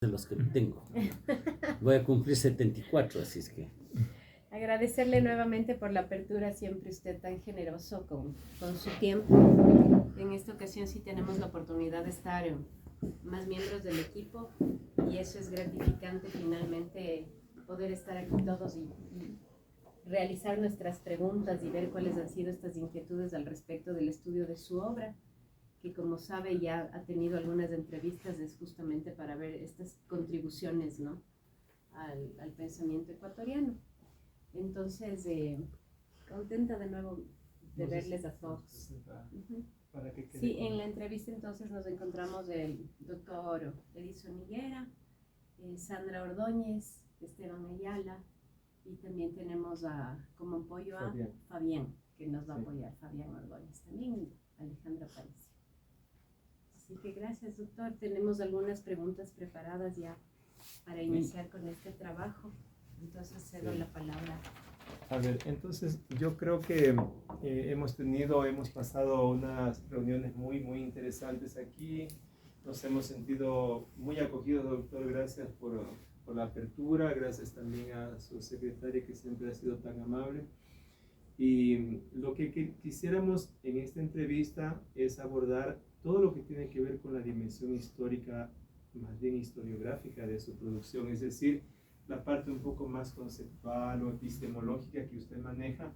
de los que tengo. Voy a cumplir 74, así es que... Agradecerle nuevamente por la apertura, siempre usted tan generoso con su tiempo. En esta ocasión sí tenemos la oportunidad de estar más miembros del equipo y eso es gratificante finalmente poder estar aquí todos y realizar nuestras preguntas y ver cuáles han sido estas inquietudes al respecto del estudio de su obra, que como sabe ya ha tenido algunas entrevistas, es justamente para ver estas contribuciones, ¿no?, al pensamiento ecuatoriano. Entonces, contenta de nuevo de verles a todos. Sí, en la entrevista entonces nos encontramos el doctor Edison Higuera, Sandra Ordóñez, Esteban Ayala, y también tenemos como apoyo a Fabián, que nos va a apoyar, Fabián Ordóñez también, Alejandra Paricio. Así que gracias, doctor. Tenemos algunas preguntas preparadas ya para iniciar con este trabajo. Entonces cedo la palabra. A ver, entonces yo creo que hemos pasado unas reuniones muy interesantes aquí. Nos hemos sentido muy acogidos, doctor. Gracias por la apertura. Gracias también a su secretaria, que siempre ha sido tan amable. Y lo que quisiéramos en esta entrevista es abordar todo lo que tiene que ver con la dimensión histórica, más bien historiográfica de su producción, es decir, la parte un poco más conceptual o epistemológica que usted maneja,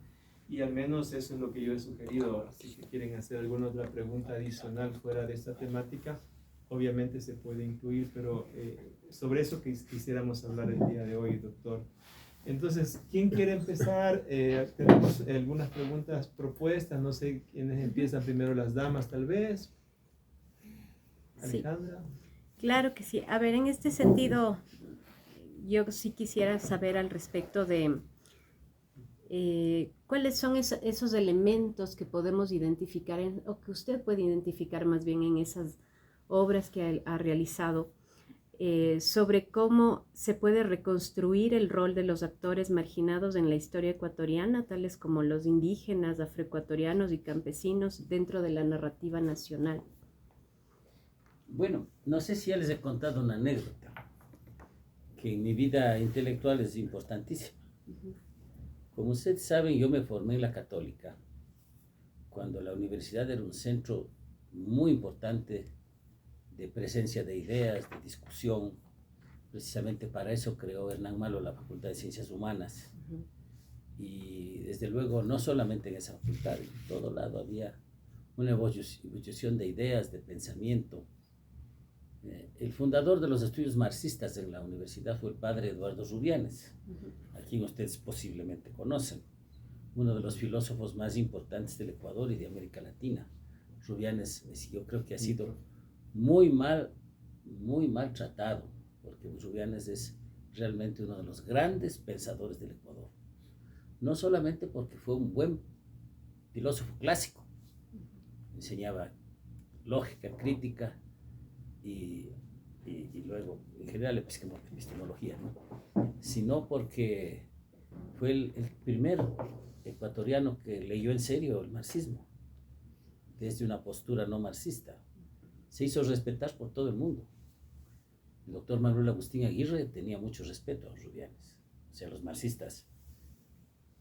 y al menos eso es lo que yo he sugerido. Si quieren hacer alguna otra pregunta adicional fuera de esta temática, obviamente se puede incluir, pero sobre eso quisiéramos hablar el día de hoy, doctor. Entonces, ¿quién quiere empezar? Tenemos algunas preguntas propuestas, no sé quiénes empiezan primero, las damas tal vez. Alejandra. Sí, claro que sí. A ver, en este sentido, yo sí quisiera saber al respecto de cuáles son esos elementos que podemos identificar, o que usted puede identificar más bien en esas obras que ha realizado, sobre cómo se puede reconstruir el rol de los actores marginados en la historia ecuatoriana, tales como los indígenas, afroecuatorianos y campesinos, dentro de la narrativa nacional. Bueno, no sé si ya les he contado una anécdota que en mi vida intelectual es importantísima. Como ustedes saben, yo me formé en la Católica, cuando la universidad era un centro muy importante de presencia de ideas, de discusión. Precisamente para eso creó Hernán Malo la Facultad de Ciencias Humanas. Y desde luego, no solamente en esa facultad, en todo lado había una evolución de ideas, de pensamiento. El fundador de los estudios marxistas en la universidad fue el padre Eduardo Rubianes, a quien ustedes posiblemente conocen, uno de los filósofos más importantes del Ecuador y de América Latina. Rubianes, yo creo que ha sido muy mal tratado, porque Rubianes es realmente uno de los grandes pensadores del Ecuador. No solamente porque fue un buen filósofo clásico, enseñaba lógica, crítica y luego, en general, epistemología, ¿no?, sino porque fue el primer ecuatoriano que leyó en serio el marxismo, desde una postura no marxista. Se hizo respetar por todo el mundo. El doctor Manuel Agustín Aguirre tenía mucho respeto a los Rubianes, o sea, los marxistas.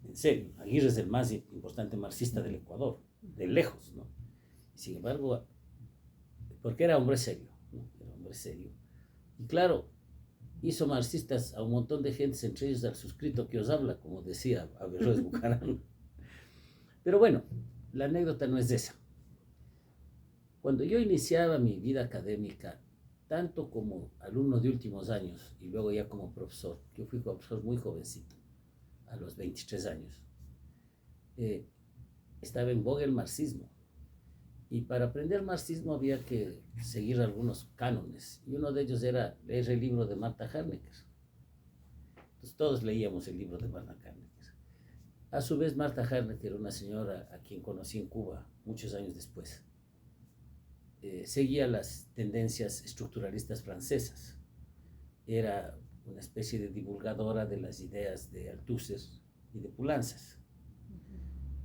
En serio, Aguirre es el más importante marxista del Ecuador, de lejos, ¿no? Sin embargo, porque era hombre serio, ¿no? Era hombre serio. Y claro, hizo marxistas a un montón de gente, entre ellos al suscrito que os habla, como decía Averroes Bujarán. Pero bueno, la anécdota no es esa. Cuando yo iniciaba mi vida académica, tanto como alumno de últimos años y luego ya como profesor, yo fui profesor muy jovencito, a los 23 años, estaba en boga el marxismo. Y para aprender marxismo había que seguir algunos cánones, y uno de ellos era leer el libro de Marta Harnecker. Entonces todos leíamos el libro de Marta Harnecker. A su vez, Marta Harnecker era una señora a quien conocí en Cuba muchos años después. Seguía las tendencias estructuralistas francesas. Era una especie de divulgadora de las ideas de Althusser y de Poulantzas.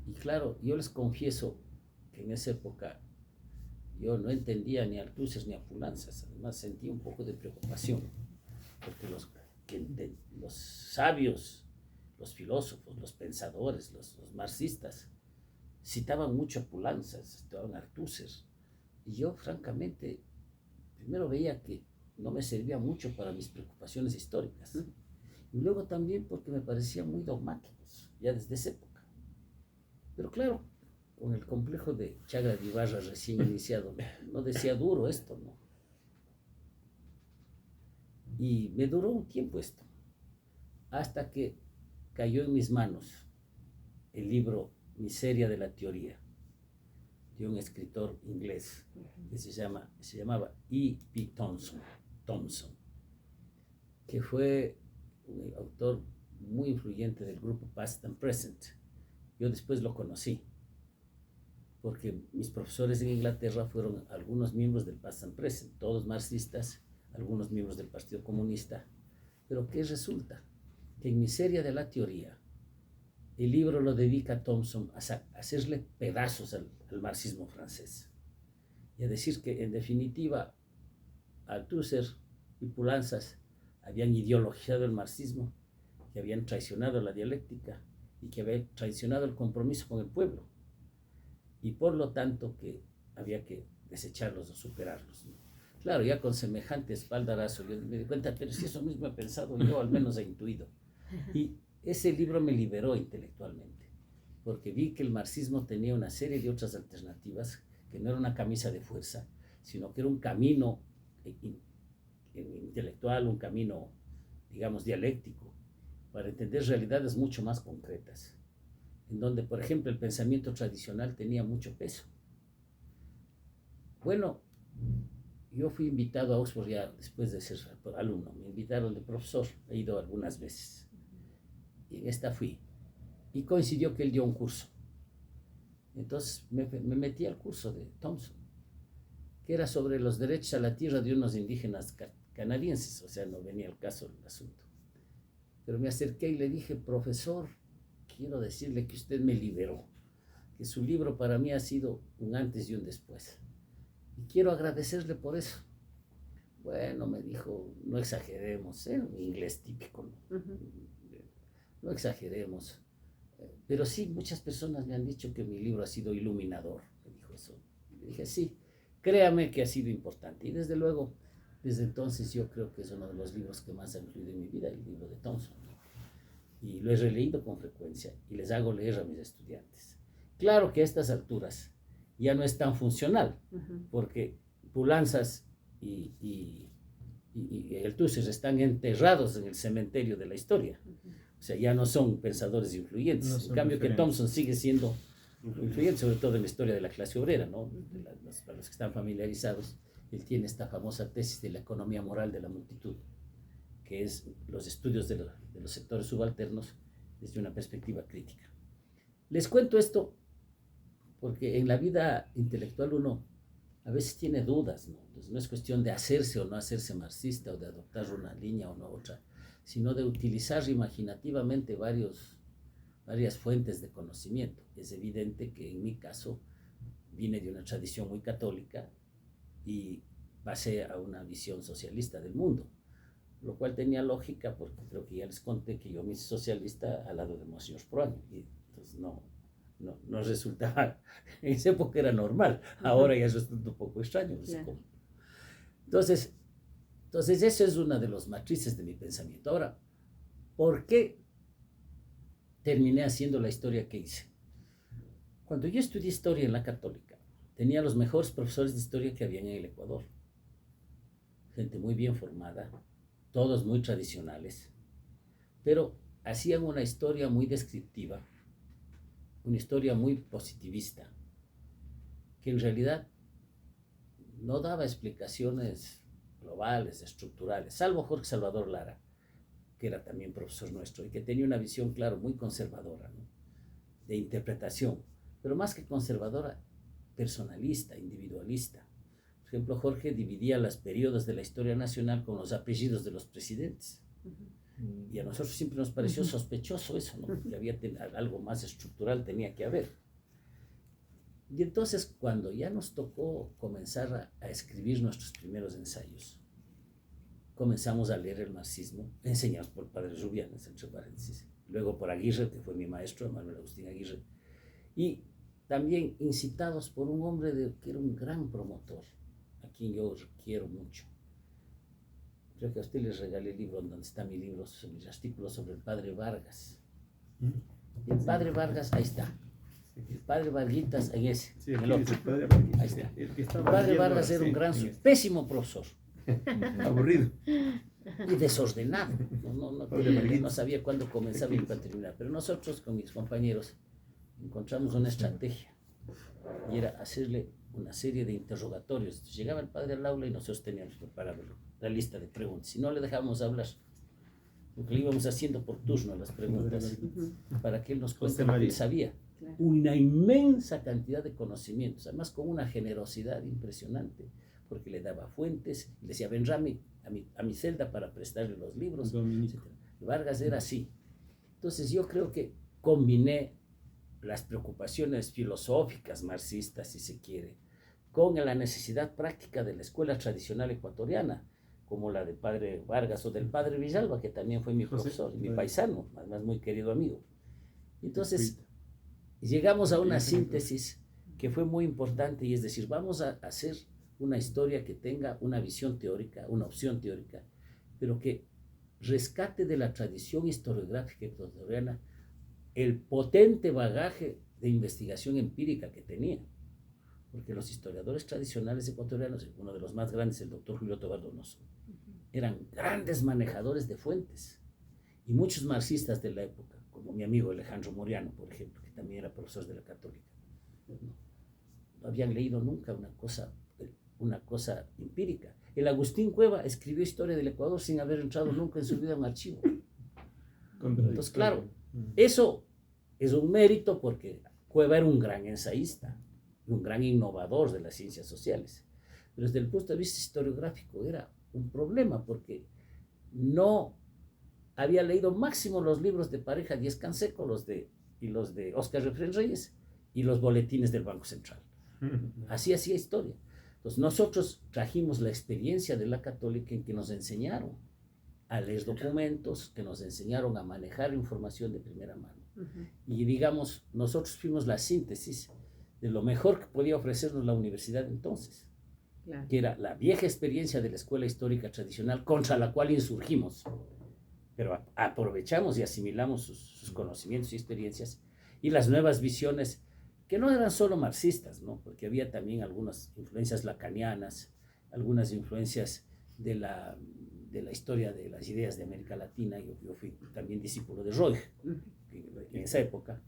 Y claro, yo les confieso que en esa época yo no entendía ni a Althusser ni a Poulantzas. Además, sentí un poco de preocupación. porque los sabios, los filósofos, los pensadores, los marxistas, citaban mucho a Poulantzas, citaban a Althusser, y yo francamente primero veía que no me servía mucho para mis preocupaciones históricas, y luego también porque me parecían muy dogmáticos, ya desde esa época. Pero claro, con el complejo de Chagra de Ibarra recién iniciado, no decía duro esto, ¿no? Y me duró un tiempo esto, hasta que cayó en mis manos el libro Miseria de la Teoría, de un escritor inglés que se llamaba E.P. Thompson, que fue un autor muy influyente del grupo Past and Present. Yo después lo conocí, porque mis profesores en Inglaterra fueron algunos miembros del Past and Present, todos marxistas, algunos miembros del Partido Comunista. Pero ¿qué resulta? Que en Miseria de la Teoría, el libro lo dedica Thompson a hacerle pedazos al marxismo francés y a decir que, en definitiva, Althusser y Poulantzas habían ideologizado el marxismo, que habían traicionado la dialéctica y que habían traicionado el compromiso con el pueblo, y por lo tanto que había que desecharlos o superarlos, ¿no? Claro, ya con semejante espaldarazo yo me di cuenta, pero si eso mismo he pensado yo, al menos he intuido. Y ese libro me liberó intelectualmente, porque vi que el marxismo tenía una serie de otras alternativas, que no era una camisa de fuerza, sino que era un camino intelectual, un camino, digamos, dialéctico, para entender realidades mucho más concretas, en donde, por ejemplo, el pensamiento tradicional tenía mucho peso. Bueno, yo fui invitado a Oxford ya después de ser alumno, me invitaron de profesor, he ido algunas veces, y en esta fui, y coincidió que él dio un curso. Entonces me metí al curso de Thompson, que era sobre los derechos a la tierra de unos indígenas canadienses, o sea, no venía al caso el asunto. Pero me acerqué y le dije, profesor, quiero decirle que usted me liberó, que su libro para mí ha sido un antes y un después, y quiero agradecerle por eso. Bueno, me dijo, no exageremos, inglés típico, ¿no? No exageremos, pero sí, muchas personas me han dicho que mi libro ha sido iluminador, me dijo eso. Le dije, sí, créame que ha sido importante, y desde luego, desde entonces yo creo que es uno de los libros que más ha influido en mi vida, el libro de Thompson, y lo he releído con frecuencia y les hago leer a mis estudiantes. Claro que a estas alturas ya no es tan funcional, porque Poulantzas y Althusser están enterrados en el cementerio de la historia. O sea, ya no son pensadores influyentes. No son en cambio, diferentes. Que Thompson sigue siendo influyente, sobre todo en la historia de la clase obrera, ¿no? Para los que están familiarizados, él tiene esta famosa tesis de la economía moral de la multitud, que es los estudios de los sectores subalternos desde una perspectiva crítica. Les cuento esto porque en la vida intelectual uno a veces tiene dudas, ¿no? Entonces no es cuestión de hacerse o no hacerse marxista o de adoptar una línea o no otra, sino de utilizar imaginativamente varias fuentes de conocimiento. Es evidente que en mi caso vine de una tradición muy católica y pasé a una visión socialista del mundo, lo cual tenía lógica porque creo que ya les conté que yo me hice socialista al lado de Monsignor Proaño, y entonces no resultaba, en esa época era normal, ahora ya resulta un poco extraño. No sé cómo. Entonces eso es una de las matrices de mi pensamiento. Ahora, ¿por qué terminé haciendo la historia que hice? Cuando yo estudié historia en la Católica, tenía los mejores profesores de historia que había en el Ecuador, gente muy bien formada, todos muy tradicionales, pero hacían una historia muy descriptiva, una historia muy positivista, que en realidad no daba explicaciones globales, estructurales, salvo Jorge Salvador Lara, que era también profesor nuestro y que tenía una visión, claro, muy conservadora, ¿no? De interpretación, pero más que conservadora, personalista, individualista. Por ejemplo, Jorge dividía los periodos de la historia nacional con los apellidos de los presidentes. Y a nosotros siempre nos pareció sospechoso eso, ¿no? Que había algo más estructural, tenía que haber. Y entonces, cuando ya nos tocó comenzar a escribir nuestros primeros ensayos, comenzamos a leer el marxismo, enseñados por el padre Rubianes, entre paréntesis, luego por Aguirre, que fue mi maestro, Manuel Agustín Aguirre, y también incitados por un hombre que era un gran promotor, a quien yo quiero mucho. Creo que a usted les regalé el libro donde está mi libro, mis artículos sobre el padre Vargas. El padre Vargas, ahí está. El padre Varguitas, en ese, Sí, en el otro. el padre Vargas. Ahí está. El El padre Vargas era un gran, pésimo profesor. Aburrido. Y desordenado. Padre Varguitas. No sabía cuándo comenzaba y cuándo terminaba. Pero nosotros, con mis compañeros, encontramos una estrategia. Y era hacerle una serie de interrogatorios. Entonces, llegaba el padre al aula y nosotros teníamos preparado la lista de preguntas. Si no le dejábamos hablar, porque le íbamos haciendo por turno las preguntas, para que él nos cuente lo que él sabía. Claro. Una inmensa cantidad de conocimientos, además con una generosidad impresionante, porque le daba fuentes, y le decía, ven Rami a mi celda para prestarle los libros, etc. Y Vargas era así. Entonces yo creo que combiné las preocupaciones filosóficas, marxistas, si se quiere, con la necesidad práctica de la escuela tradicional ecuatoriana, como la del padre Vargas o del padre Villalba, que también fue mi profesor, mi paisano, además muy querido amigo. Entonces, llegamos a una síntesis que fue muy importante, y es decir, vamos a hacer una historia que tenga una visión teórica, una opción teórica, pero que rescate de la tradición historiográfica ecuatoriana el potente bagaje de investigación empírica que tenía. Porque los historiadores tradicionales ecuatorianos, uno de los más grandes, el doctor Julio Tobar Donoso, eran grandes manejadores de fuentes. Y muchos marxistas de la época, como mi amigo Alejandro Moriano, por ejemplo, que también era profesor de la Católica, no habían leído nunca una cosa empírica. El Agustín Cueva escribió Historia del Ecuador sin haber entrado nunca en su vida a un archivo. Entonces, claro, eso es un mérito porque Cueva era un gran ensayista, un gran innovador de las ciencias sociales. Pero desde el punto de vista historiográfico era un problema porque no había leído máximo los libros de Pareja Díez Canseco, los de Óscar Refrén Reyes y los boletines del Banco Central. Así hacía historia. Entonces nosotros trajimos la experiencia de la Católica en que nos enseñaron a leer documentos, que nos enseñaron a manejar información de primera mano. Y digamos, nosotros fuimos la síntesis de lo mejor que podía ofrecernos la universidad entonces, claro, que era la vieja experiencia de la escuela histórica tradicional contra la cual insurgimos, pero aprovechamos y asimilamos sus conocimientos y experiencias, y las nuevas visiones que no eran solo marxistas, ¿no? Porque había también algunas influencias lacanianas, algunas influencias de la historia de las ideas de América Latina. Yo fui también discípulo de Roig en esa época.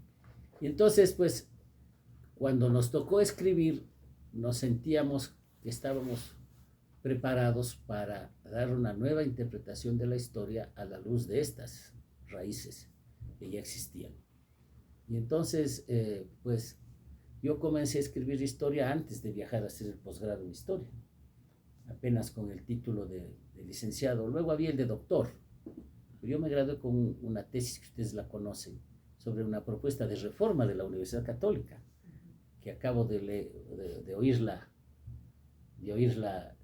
Y entonces, pues, cuando nos tocó escribir, nos sentíamos que estábamos preparados para dar una nueva interpretación de la historia a la luz de estas raíces que ya existían. Y entonces, pues, yo comencé a escribir historia antes de viajar a hacer el posgrado en historia, apenas con el título de licenciado. Luego había el de doctor. Yo me gradué con una tesis que ustedes la conocen, sobre una propuesta de reforma de la Universidad Católica, que acabo de oírla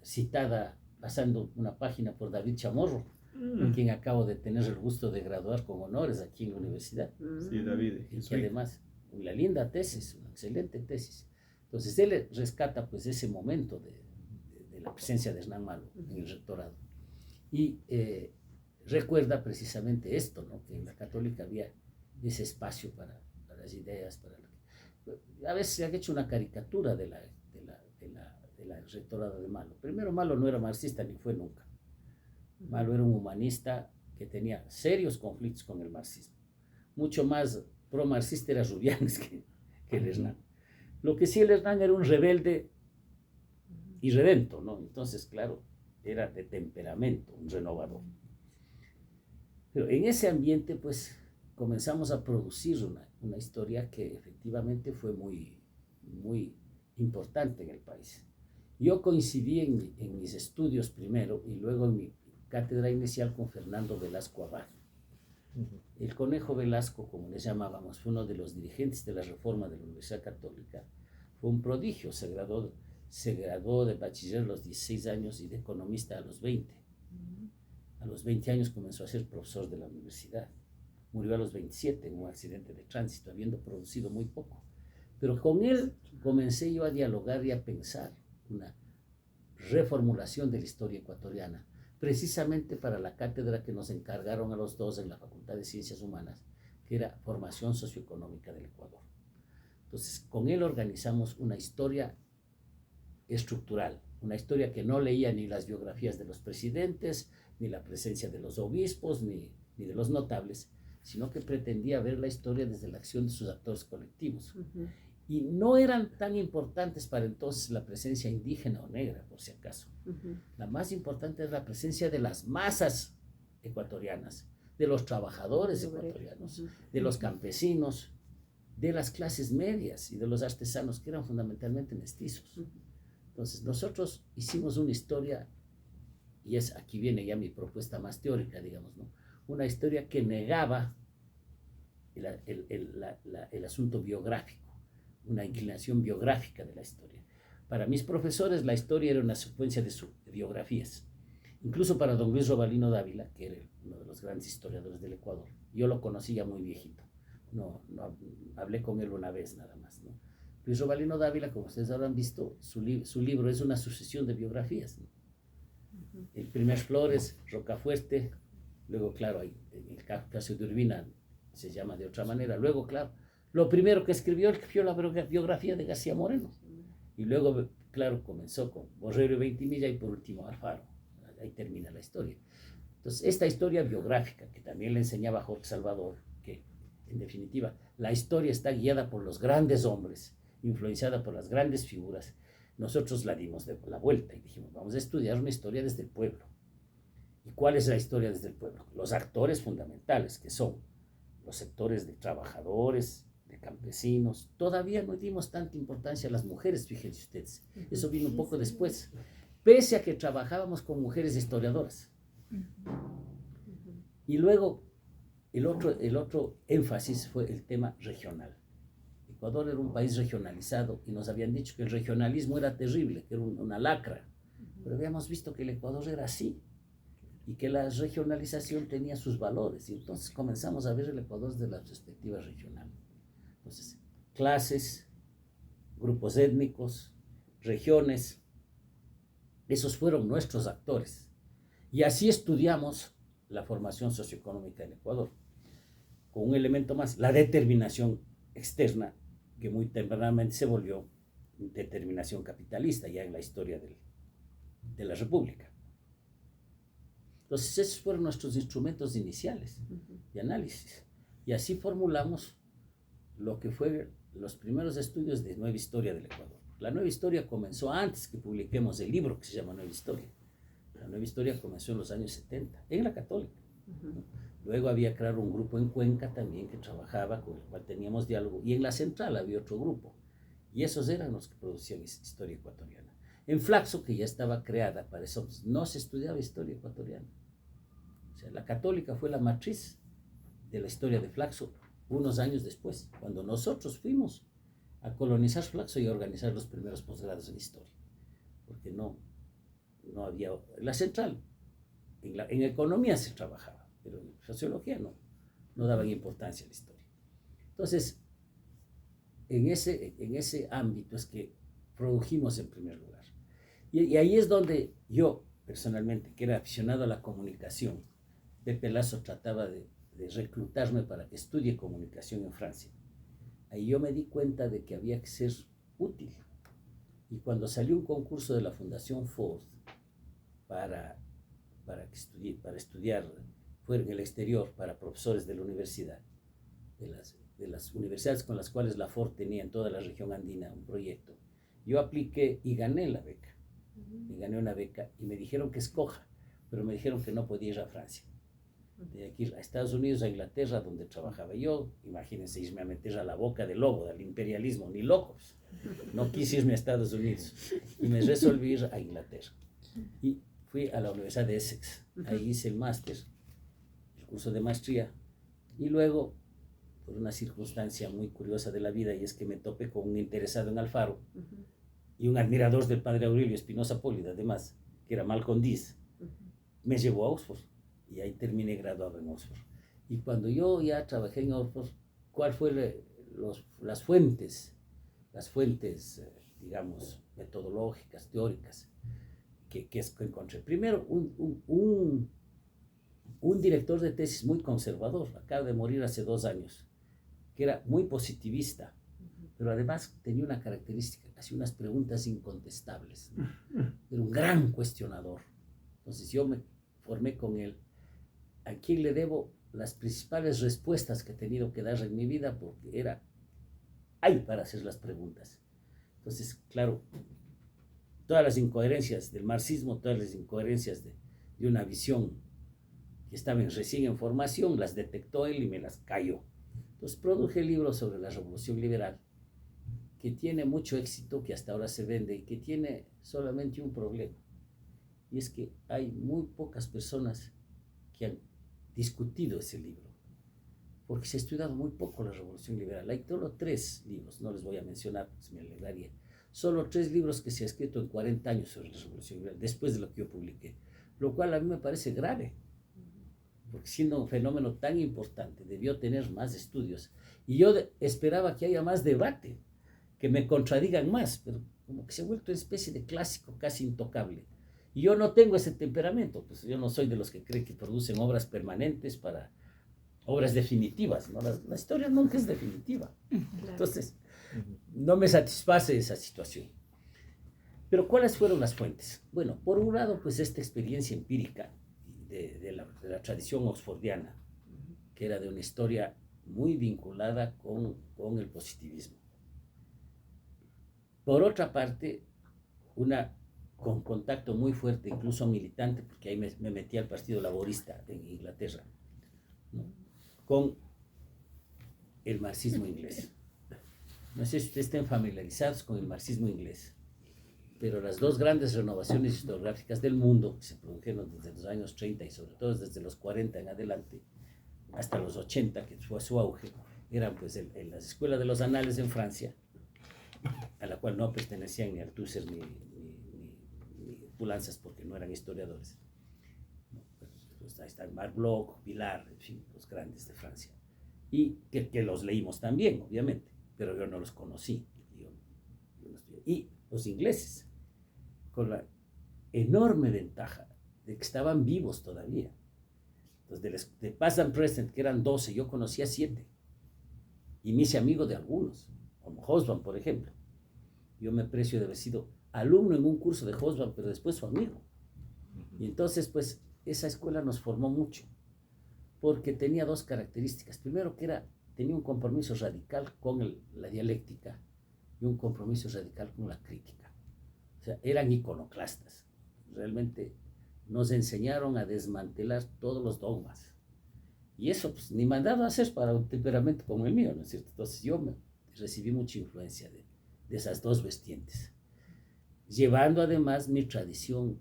citada pasando una página por David Chamorro, con quien acabo de tener el gusto de graduar con honores aquí en la universidad. Sí, David. Y que además, una linda tesis, una excelente tesis. Entonces él rescata pues ese momento de la presencia de Hernán Malo en el rectorado. Y recuerda precisamente esto, ¿no? Que en la Católica había ese espacio para las ideas, a veces se ha hecho una caricatura de la rectorado de Malo. Primero, Malo no era marxista ni fue nunca. Malo era un humanista que tenía serios conflictos con el marxismo. Mucho más pro-marxista era Rubianes que el Hernán. Lo que sí, el Hernán era un rebelde irredento, ¿no? Entonces, claro, era de temperamento, un renovador. Pero en ese ambiente, pues, comenzamos a producir una historia que efectivamente fue muy, muy importante en el país. Yo coincidí en mis estudios primero y luego en mi cátedra inicial con Fernando Velasco Abad. El Conejo Velasco, como le llamábamos, fue uno de los dirigentes de la reforma de la Universidad Católica. Fue un prodigio, se graduó de bachiller a los 16 años y de economista a los 20. A los 20 años comenzó a ser profesor de la universidad. Murió a los 27 en un accidente de tránsito, habiendo producido muy poco. Pero con él comencé yo a dialogar y a pensar una reformulación de la historia ecuatoriana, precisamente para la cátedra que nos encargaron a los dos en la Facultad de Ciencias Humanas, que era Formación Socioeconómica del Ecuador. Entonces, con él organizamos una historia estructural, una historia que no leía ni las biografías de los presidentes, ni la presencia de los obispos, ni de los notables, sino que pretendía ver la historia desde la acción de sus actores colectivos. Y no eran tan importantes para entonces la presencia indígena o negra, por si acaso. La más importante es la presencia de las masas ecuatorianas, de los trabajadores ecuatorianos, de los campesinos, de las clases medias y de los artesanos, que eran fundamentalmente mestizos. Entonces, nosotros hicimos una historia, y aquí viene ya mi propuesta más teórica, digamos, ¿no? Una historia que negaba el asunto biográfico, una inclinación biográfica de la historia. Para mis profesores, la historia era una secuencia de biografías. Incluso para don Luis Robalino Dávila, que era uno de los grandes historiadores del Ecuador, yo lo conocí ya muy viejito. No hablé con él una vez nada más, ¿no? Luis Robalino Dávila, como ustedes habrán visto, su libro es una sucesión de biografías, ¿no? El primer Flores, Rocafuerte, luego, claro, en el caso de Urbina se llama de otra manera. Luego, claro, lo primero que escribió la biografía de García Moreno. Y luego, claro, comenzó con Borrero y Veintimilla y por último Alfaro. Ahí termina la historia. Entonces, esta historia biográfica, que también le enseñaba Jorge Salvador, que en definitiva la historia está guiada por los grandes hombres, influenciada por las grandes figuras, nosotros la dimos de la vuelta y dijimos, vamos a estudiar una historia desde el pueblo. ¿Y cuál es la historia desde el pueblo? Los actores fundamentales, que son los sectores de trabajadores, de campesinos. Todavía no dimos tanta importancia a las mujeres, fíjense ustedes. Eso vino un poco después, pese a que trabajábamos con mujeres historiadoras. Y luego el otro énfasis fue el tema regional. Ecuador era un país regionalizado y nos habían dicho que el regionalismo era terrible, que era una lacra. Pero habíamos visto que el Ecuador era así y que la regionalización tenía sus valores. Y entonces comenzamos a ver el Ecuador desde la perspectiva regional. Entonces, clases, grupos étnicos, regiones, esos fueron nuestros actores. Y así estudiamos la formación socioeconómica del Ecuador, con un elemento más, la determinación externa, que muy tempranamente se volvió determinación capitalista, ya en la historia de la República. Entonces, esos fueron nuestros instrumentos iniciales de análisis. Y así formulamos lo que fue los primeros estudios de Nueva Historia del Ecuador. La Nueva Historia comenzó antes que publiquemos el libro que se llama Nueva Historia. La Nueva Historia comenzó en los años 70, en la Católica. Luego había, claro, un grupo en Cuenca también que trabajaba, con el cual teníamos diálogo. Y en la Central había otro grupo. Y esos eran los que producían historia ecuatoriana. En Flaxo, que ya estaba creada para eso, no se estudiaba historia ecuatoriana. O sea, la Católica fue la matriz de la historia de Flaxo unos años después, cuando nosotros fuimos a colonizar Flaxo y a organizar los primeros posgrados en historia. Porque no había... La Central, en economía se trabajaba, pero en sociología no daban importancia a la historia. Entonces, en ese ámbito es que produjimos en primer lugar. Y ahí es donde yo, personalmente, que era aficionado a la comunicación, Pepe Lasso trataba de reclutarme para que estudie comunicación en Francia. Ahí yo me di cuenta de que había que ser útil. Y cuando salió un concurso de la Fundación Ford para estudiar fuera en el exterior para profesores de la universidad, de las universidades con las cuales la Ford tenía en toda la región andina un proyecto, yo apliqué y gané la beca. Y gané una beca y me dijeron que escoja, pero me dijeron que no podía ir a Francia. Tenía que ir a Estados Unidos, a Inglaterra, donde trabajaba yo. Imagínense irme a meter a la boca del lobo, del imperialismo, ni locos. No quise irme a Estados Unidos y me resolví ir a Inglaterra. Y fui a la Universidad de Essex. Ahí hice el máster, el curso de maestría. Y luego, por una circunstancia muy curiosa de la vida, y es que me topé con un interesado en Alfaro y un admirador del padre Aurelio Espinosa Pólida, además, que era Malcolm Dees, me llevó a Oxford. y ahí terminé graduado en Oxford. Y cuando yo ya trabajé en Oxford, ¿cuál fue las fuentes, digamos, metodológicas, teóricas, que encontré? Primero, un director de tesis muy conservador, acaba de morir hace 2 años, que era muy positivista, pero además tenía una característica, hacía unas preguntas incontestables, ¿no? Era un gran cuestionador. Entonces yo me formé con él. ¿A quién le debo las principales respuestas que he tenido que dar en mi vida? Porque hay para hacer las preguntas. Entonces, claro, todas las incoherencias del marxismo, todas las incoherencias de una visión que estaba recién en formación, las detectó él y me las cayó. Entonces produje el libro sobre la revolución liberal, que tiene mucho éxito, que hasta ahora se vende y que tiene solamente un problema. Y es que hay muy pocas personas que han discutido ese libro, porque se ha estudiado muy poco la revolución liberal. Hay solo 3 libros, no les voy a mencionar, pues me alegraría. Solo 3 libros que se ha escrito en 40 años sobre la revolución liberal, después de lo que yo publiqué, lo cual a mí me parece grave, porque siendo un fenómeno tan importante, debió tener más estudios. Y yo esperaba que haya más debate, que me contradigan más, pero como que se ha vuelto una especie de clásico casi intocable. Y yo no tengo ese temperamento, pues yo no soy de los que creen que producen obras permanentes para obras definitivas, ¿no? La historia nunca es definitiva. Claro. Entonces, no me satisface esa situación. Pero ¿cuáles fueron las fuentes? Bueno, por un lado, pues esta experiencia empírica de la tradición oxfordiana, que era de una historia muy vinculada con el positivismo. Por otra parte, con contacto muy fuerte, incluso militante, porque ahí me metí al Partido Laborista en Inglaterra, ¿no? Con el marxismo inglés. No sé si ustedes estén familiarizados con el marxismo inglés, pero las 2 grandes renovaciones historiográficas del mundo, que se produjeron desde los años 30 y sobre todo desde los 40 en adelante, hasta los 80, que fue su auge, eran pues en las escuelas de los anales en Francia, a la cual no pertenecían ni Althusser ni Poulantzas, porque no eran historiadores. Pues ahí están Marc Bloch, Villard, en fin, los grandes de Francia. Y que los leímos también, obviamente, pero yo no los conocí. Y los ingleses, con la enorme ventaja de que estaban vivos todavía. Entonces, de Past and Present, que eran 12, yo conocía 7. Y me hice amigo de algunos, como Hobsbawm, por ejemplo. Yo me aprecio de haber sido alumno en un curso de Hobsbawm, pero después su amigo. Y entonces, pues, esa escuela nos formó mucho, porque tenía 2 características. Primero, que tenía un compromiso radical con la dialéctica y un compromiso radical con la crítica. O sea, eran iconoclastas. Realmente nos enseñaron a desmantelar todos los dogmas. Y eso, pues, ni mandado a hacer para un temperamento como el mío, ¿no es cierto? Entonces, yo recibí mucha influencia de esas 2 vertientes, llevando además mi tradición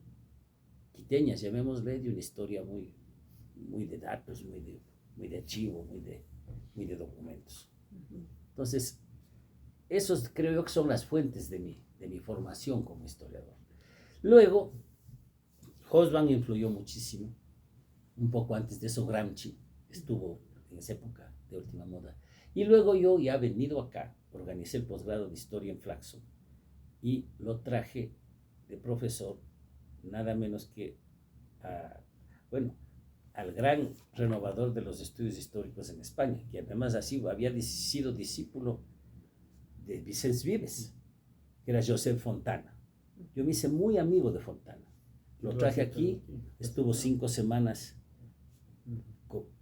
quiteña, llamémosle, de una historia muy de datos, muy de archivo, muy de documentos. Entonces, esos creo yo que son las fuentes de mi formación como historiador. Luego, Hobsbawm influyó muchísimo. Un poco antes de eso, Gramsci estuvo en esa época de última moda. Y luego yo, ya venido acá, organicé el posgrado de historia en Flaxo y lo traje de profesor nada menos que al gran renovador de los estudios históricos en España, que además había sido discípulo de Vicens Vives, que era Josep Fontana. Yo me hice muy amigo de Fontana. Lo traje aquí, estuvo 5 semanas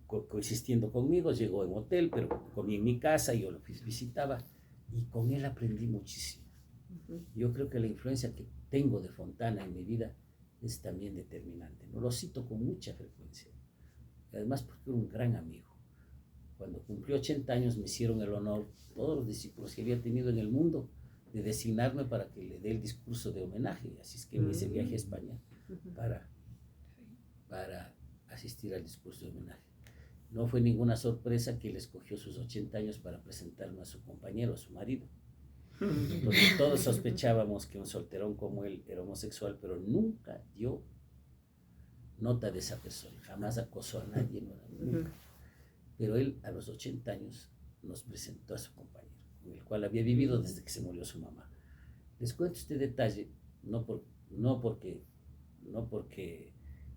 coexistiendo conmigo, llegó en hotel, pero comí en mi casa, yo lo visitaba, y con él aprendí muchísimo. Yo creo que la influencia que tengo de Fontana en mi vida es también determinante. No lo cito con mucha frecuencia, además porque era un gran amigo. Cuando cumplió 80 años me hicieron el honor, todos los discípulos que había tenido en el mundo, de designarme para que le dé el discurso de homenaje. Así es que me hice viaje a España para asistir al discurso de homenaje. No fue ninguna sorpresa que él escogió sus 80 años para presentarme a su compañero, a su marido. Porque todos sospechábamos que un solterón como él era homosexual, pero nunca nota de esa persona, jamás acosó a nadie, nunca. Pero él a los 80 años nos presentó a su compañero, con el cual había vivido desde que se murió su mamá. Les cuento este detalle, no porque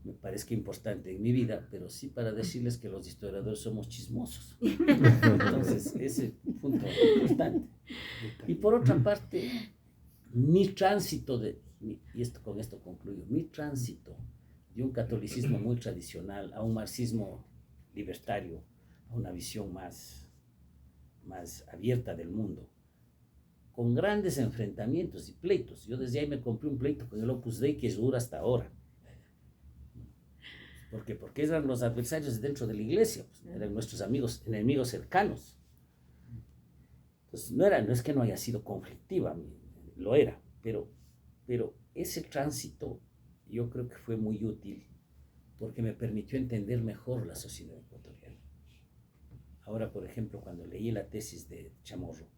me parezca importante en mi vida, pero sí para decirles que los historiadores somos chismosos. Entonces, ese punto importante. Y por otra parte, mi tránsito con esto concluyo, mi tránsito de un catolicismo muy tradicional a un marxismo libertario, a una visión más abierta del mundo, con grandes enfrentamientos y pleitos. Yo desde ahí me compré un pleito con el Opus Dei que dura hasta ahora. ¿Por qué? Porque eran los adversarios dentro de la iglesia, pues, eran nuestros enemigos cercanos. Entonces, no es que no haya sido conflictiva, lo era, pero ese tránsito yo creo que fue muy útil porque me permitió entender mejor la sociedad ecuatoriana. Ahora, por ejemplo, cuando leí la tesis de Chamorro,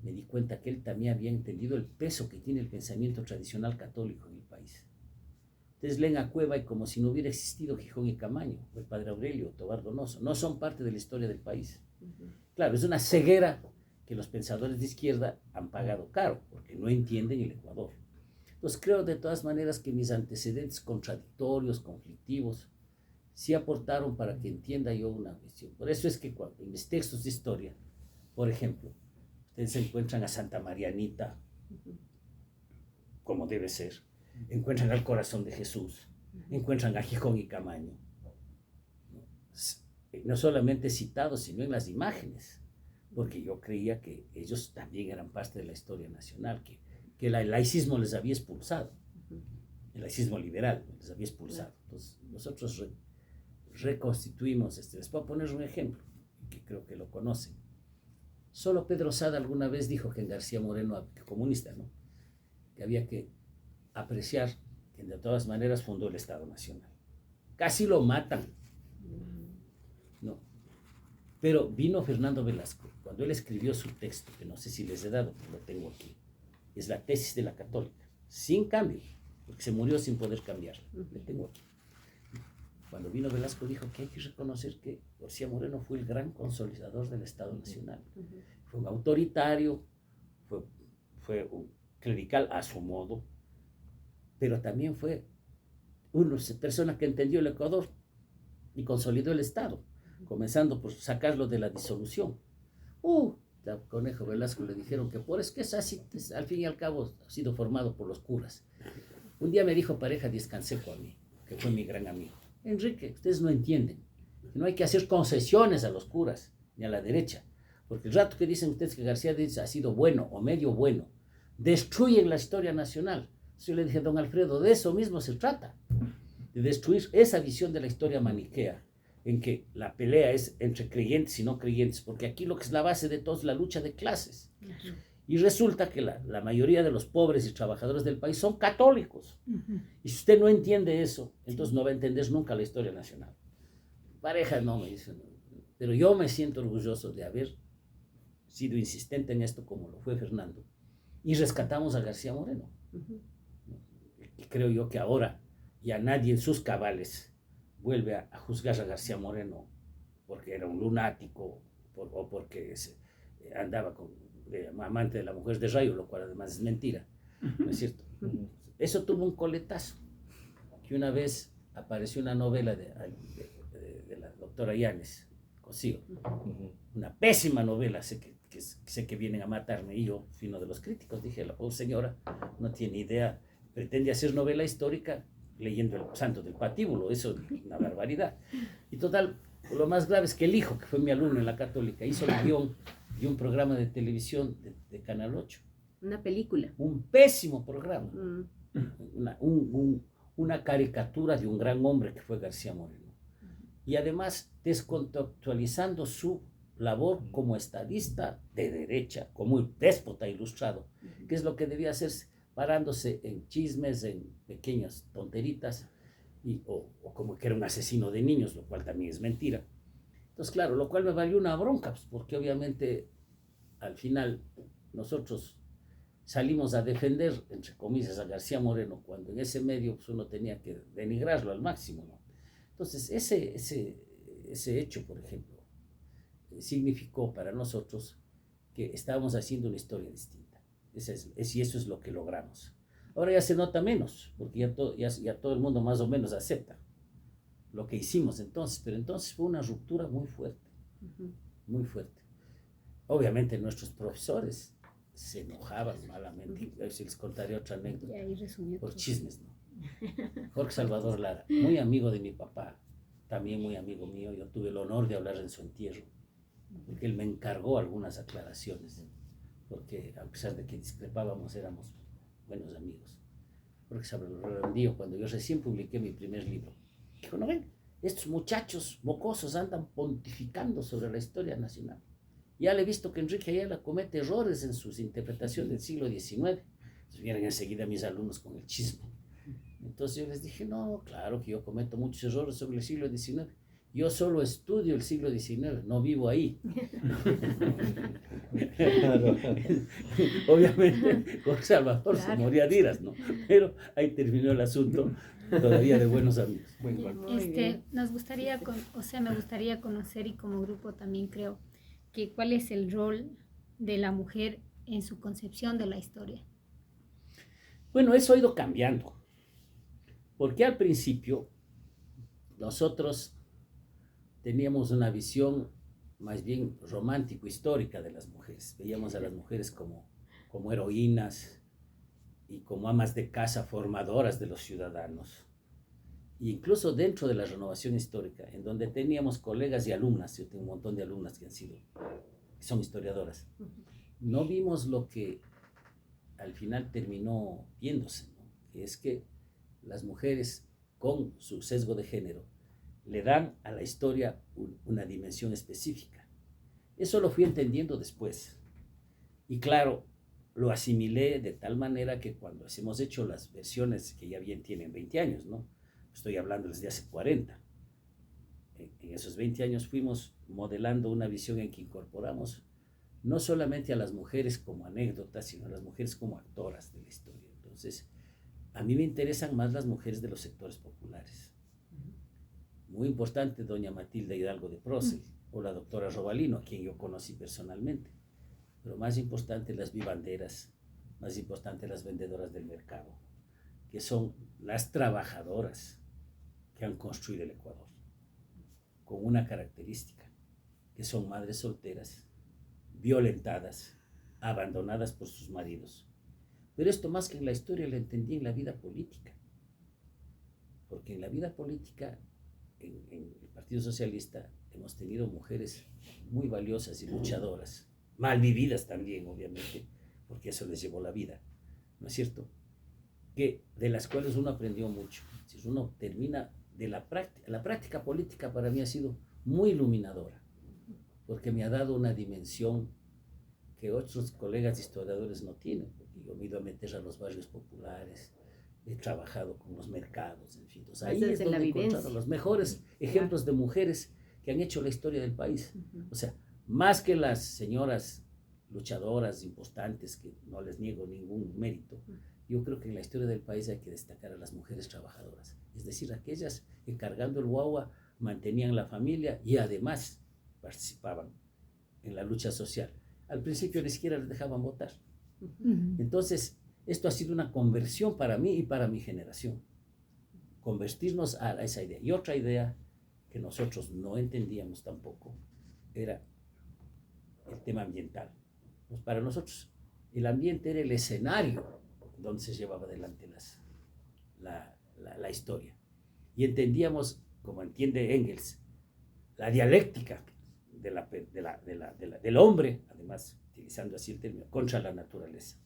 me di cuenta que él también había entendido el peso que tiene el pensamiento tradicional católico en el país. Ustedes leen a Cueva y como si no hubiera existido Gijón y Camaño, o el Padre Aurelio, o Tobar Donoso, no son parte de la historia del país. Claro, es una ceguera que los pensadores de izquierda han pagado caro, porque no entienden el Ecuador. Entonces creo de todas maneras que mis antecedentes contradictorios, conflictivos, sí aportaron para que entienda yo una visión. Por eso es que en mis textos de historia, por ejemplo, ustedes encuentran a Santa Marianita, como debe ser, encuentran al corazón de Jesús, encuentran a Gijón y Camaño. No solamente citados, sino en las imágenes, porque yo creía que ellos también eran parte de la historia nacional, que el laicismo les había expulsado, el laicismo liberal les había expulsado. Entonces nosotros reconstituimos les puedo poner un ejemplo, que creo que lo conocen. Solo Pedro Sada alguna vez dijo que en García Moreno, comunista, ¿no?, que había que apreciar que de todas maneras fundó el Estado Nacional. Casi lo matan, ¿no? Pero vino Fernando Velasco, cuando él escribió su texto, que no sé si les he dado, pero lo tengo aquí, es la tesis de la Católica, sin cambio, porque se murió sin poder cambiarla, le tengo aquí. Cuando vino Velasco dijo que hay que reconocer que García Moreno fue el gran consolidador del Estado Nacional. Fue un autoritario, fue un clerical a su modo, pero también fue una persona que entendió el Ecuador y consolidó el Estado, comenzando por sacarlo de la disolución. A Conejo Velasco le dijeron que es que es así, al fin y al cabo ha sido formado por los curas. Un día me dijo Pareja Diez-Canseco a mí, que fue mi gran amigo: Enrique, ustedes no entienden que no hay que hacer concesiones a los curas ni a la derecha, porque el rato que dicen ustedes que García Díaz ha sido bueno o medio bueno, destruyen la historia nacional. Yo le dije: don Alfredo, de eso mismo se trata, de destruir esa visión de la historia maniquea, en que la pelea es entre creyentes y no creyentes, porque aquí lo que es la base de todo es la lucha de clases. Y resulta que la mayoría de los pobres y trabajadores del país son católicos. Y si usted no entiende eso, entonces no va a entender nunca la historia nacional. Pareja no me dice, pero yo me siento orgulloso de haber sido insistente en esto como lo fue Fernando. Y rescatamos a García Moreno. Y creo yo que ahora ya nadie en sus cabales vuelve a juzgar a García Moreno porque era un lunático o porque andaba amante de la mujer de Rayo, lo cual además es mentira, ¿no es cierto? Eso tuvo un coletazo, que una vez apareció una novela de la doctora Yanes Cosío, una pésima novela, sé que vienen a matarme, y yo, uno de los críticos, dije: la pobre señora no tiene idea, pretende hacer novela histórica leyendo El Santo del Patíbulo, eso es una barbaridad. Y total, lo más grave es que el hijo, que fue mi alumno en la Católica, hizo el guión de un programa de televisión de Canal 8. Una película. Un pésimo programa. Una caricatura de un gran hombre que fue García Moreno. Y además descontextualizando su labor como estadista de derecha, como un déspota ilustrado, que es lo que debía hacerse, parándose en chismes, en pequeñas tonteritas, o como que era un asesino de niños, lo cual también es mentira. Entonces, claro, lo cual me valió una bronca, pues, porque obviamente al final nosotros salimos a defender, entre comillas, a García Moreno, cuando en ese medio pues, uno tenía que denigrarlo al máximo, ¿no? Entonces, ese hecho, por ejemplo, significó para nosotros que estábamos haciendo una historia distinta. Y eso es lo que logramos. Ahora ya se nota menos, porque ya todo el mundo más o menos acepta lo que hicimos entonces, pero entonces fue una ruptura muy fuerte, muy fuerte. Obviamente nuestros profesores se enojaban malamente. Si les contaré otra anécdota, por chismes, ¿no? Jorge Salvador Lara, muy amigo de mi papá, también muy amigo mío. Yo tuve el honor de hablar en su entierro, porque él me encargó algunas aclaraciones, porque a pesar de que discrepábamos, éramos buenos amigos. Jorge Salvador, cuando yo recién publiqué mi primer libro, dijo, ¿no ven? Estos muchachos mocosos andan pontificando sobre la historia nacional. Ya le he visto que Enrique Ayala comete errores en sus interpretaciones del siglo XIX. Entonces vienen enseguida mis alumnos con el chisme. Entonces yo les dije, no, claro que yo cometo muchos errores sobre el siglo XIX. Yo solo estudio el siglo XIX, no vivo ahí. Obviamente, Jorge Salvador se moría de iras, ¿no? Pero ahí terminó el asunto, todavía de buenos amigos. Nos gustaría, me gustaría conocer, y como grupo también creo, que cuál es el rol de la mujer en su concepción de la historia. Bueno, eso ha ido cambiando, porque al principio nosotros teníamos una visión más bien romántico-histórica de las mujeres. Veíamos a las mujeres como heroínas y como amas de casa formadoras de los ciudadanos. E incluso dentro de la renovación histórica, en donde teníamos colegas y alumnas, yo tengo un montón de alumnas que son historiadoras, no vimos lo que al final terminó viéndose, ¿no? Que es que las mujeres con su sesgo de género le dan a la historia una dimensión específica. Eso lo fui entendiendo después. Y claro, lo asimilé de tal manera que cuando hemos hecho las versiones que ya bien tienen 20 años, ¿no? Estoy hablando desde hace 40. En esos 20 años fuimos modelando una visión en que incorporamos no solamente a las mujeres como anécdotas, sino a las mujeres como actoras de la historia. Entonces, a mí me interesan más las mujeres de los sectores populares. Muy importante, doña Matilda Hidalgo de Procel, o la doctora Robalino, a quien yo conocí personalmente. Pero más importante, las vivanderas, más importante, las vendedoras del mercado, que son las trabajadoras que han construido el Ecuador, con una característica, que son madres solteras, violentadas, abandonadas por sus maridos. Pero esto más que en la historia lo entendí en la vida política, porque en la vida política, en el Partido Socialista, hemos tenido mujeres muy valiosas y luchadoras, mal vividas también, obviamente, porque eso les llevó la vida, ¿no es cierto? De las cuales uno aprendió mucho. Si uno termina de la práctica política, para mí ha sido muy iluminadora, porque me ha dado una dimensión que otros colegas historiadores no tienen, porque yo me he ido a meter a los barrios populares, he trabajado con los mercados, en fin. Entonces, ahí es donde he encontrado los mejores ejemplos de mujeres que han hecho la historia del país. O sea, más que las señoras luchadoras importantes, que no les niego ningún mérito, yo creo que en la historia del país hay que destacar a las mujeres trabajadoras, es decir, aquellas que cargando el guagua mantenían la familia y además participaban en la lucha social. Al principio ni siquiera les dejaban votar. Entonces, esto ha sido una conversión para mí y para mi generación. Convertirnos a esa idea. Y otra idea que nosotros no entendíamos tampoco era el tema ambiental. Pues para nosotros el ambiente era el escenario donde se llevaba adelante la historia. Y entendíamos, como entiende Engels, la dialéctica del hombre, además utilizando así el término, contra la naturaleza.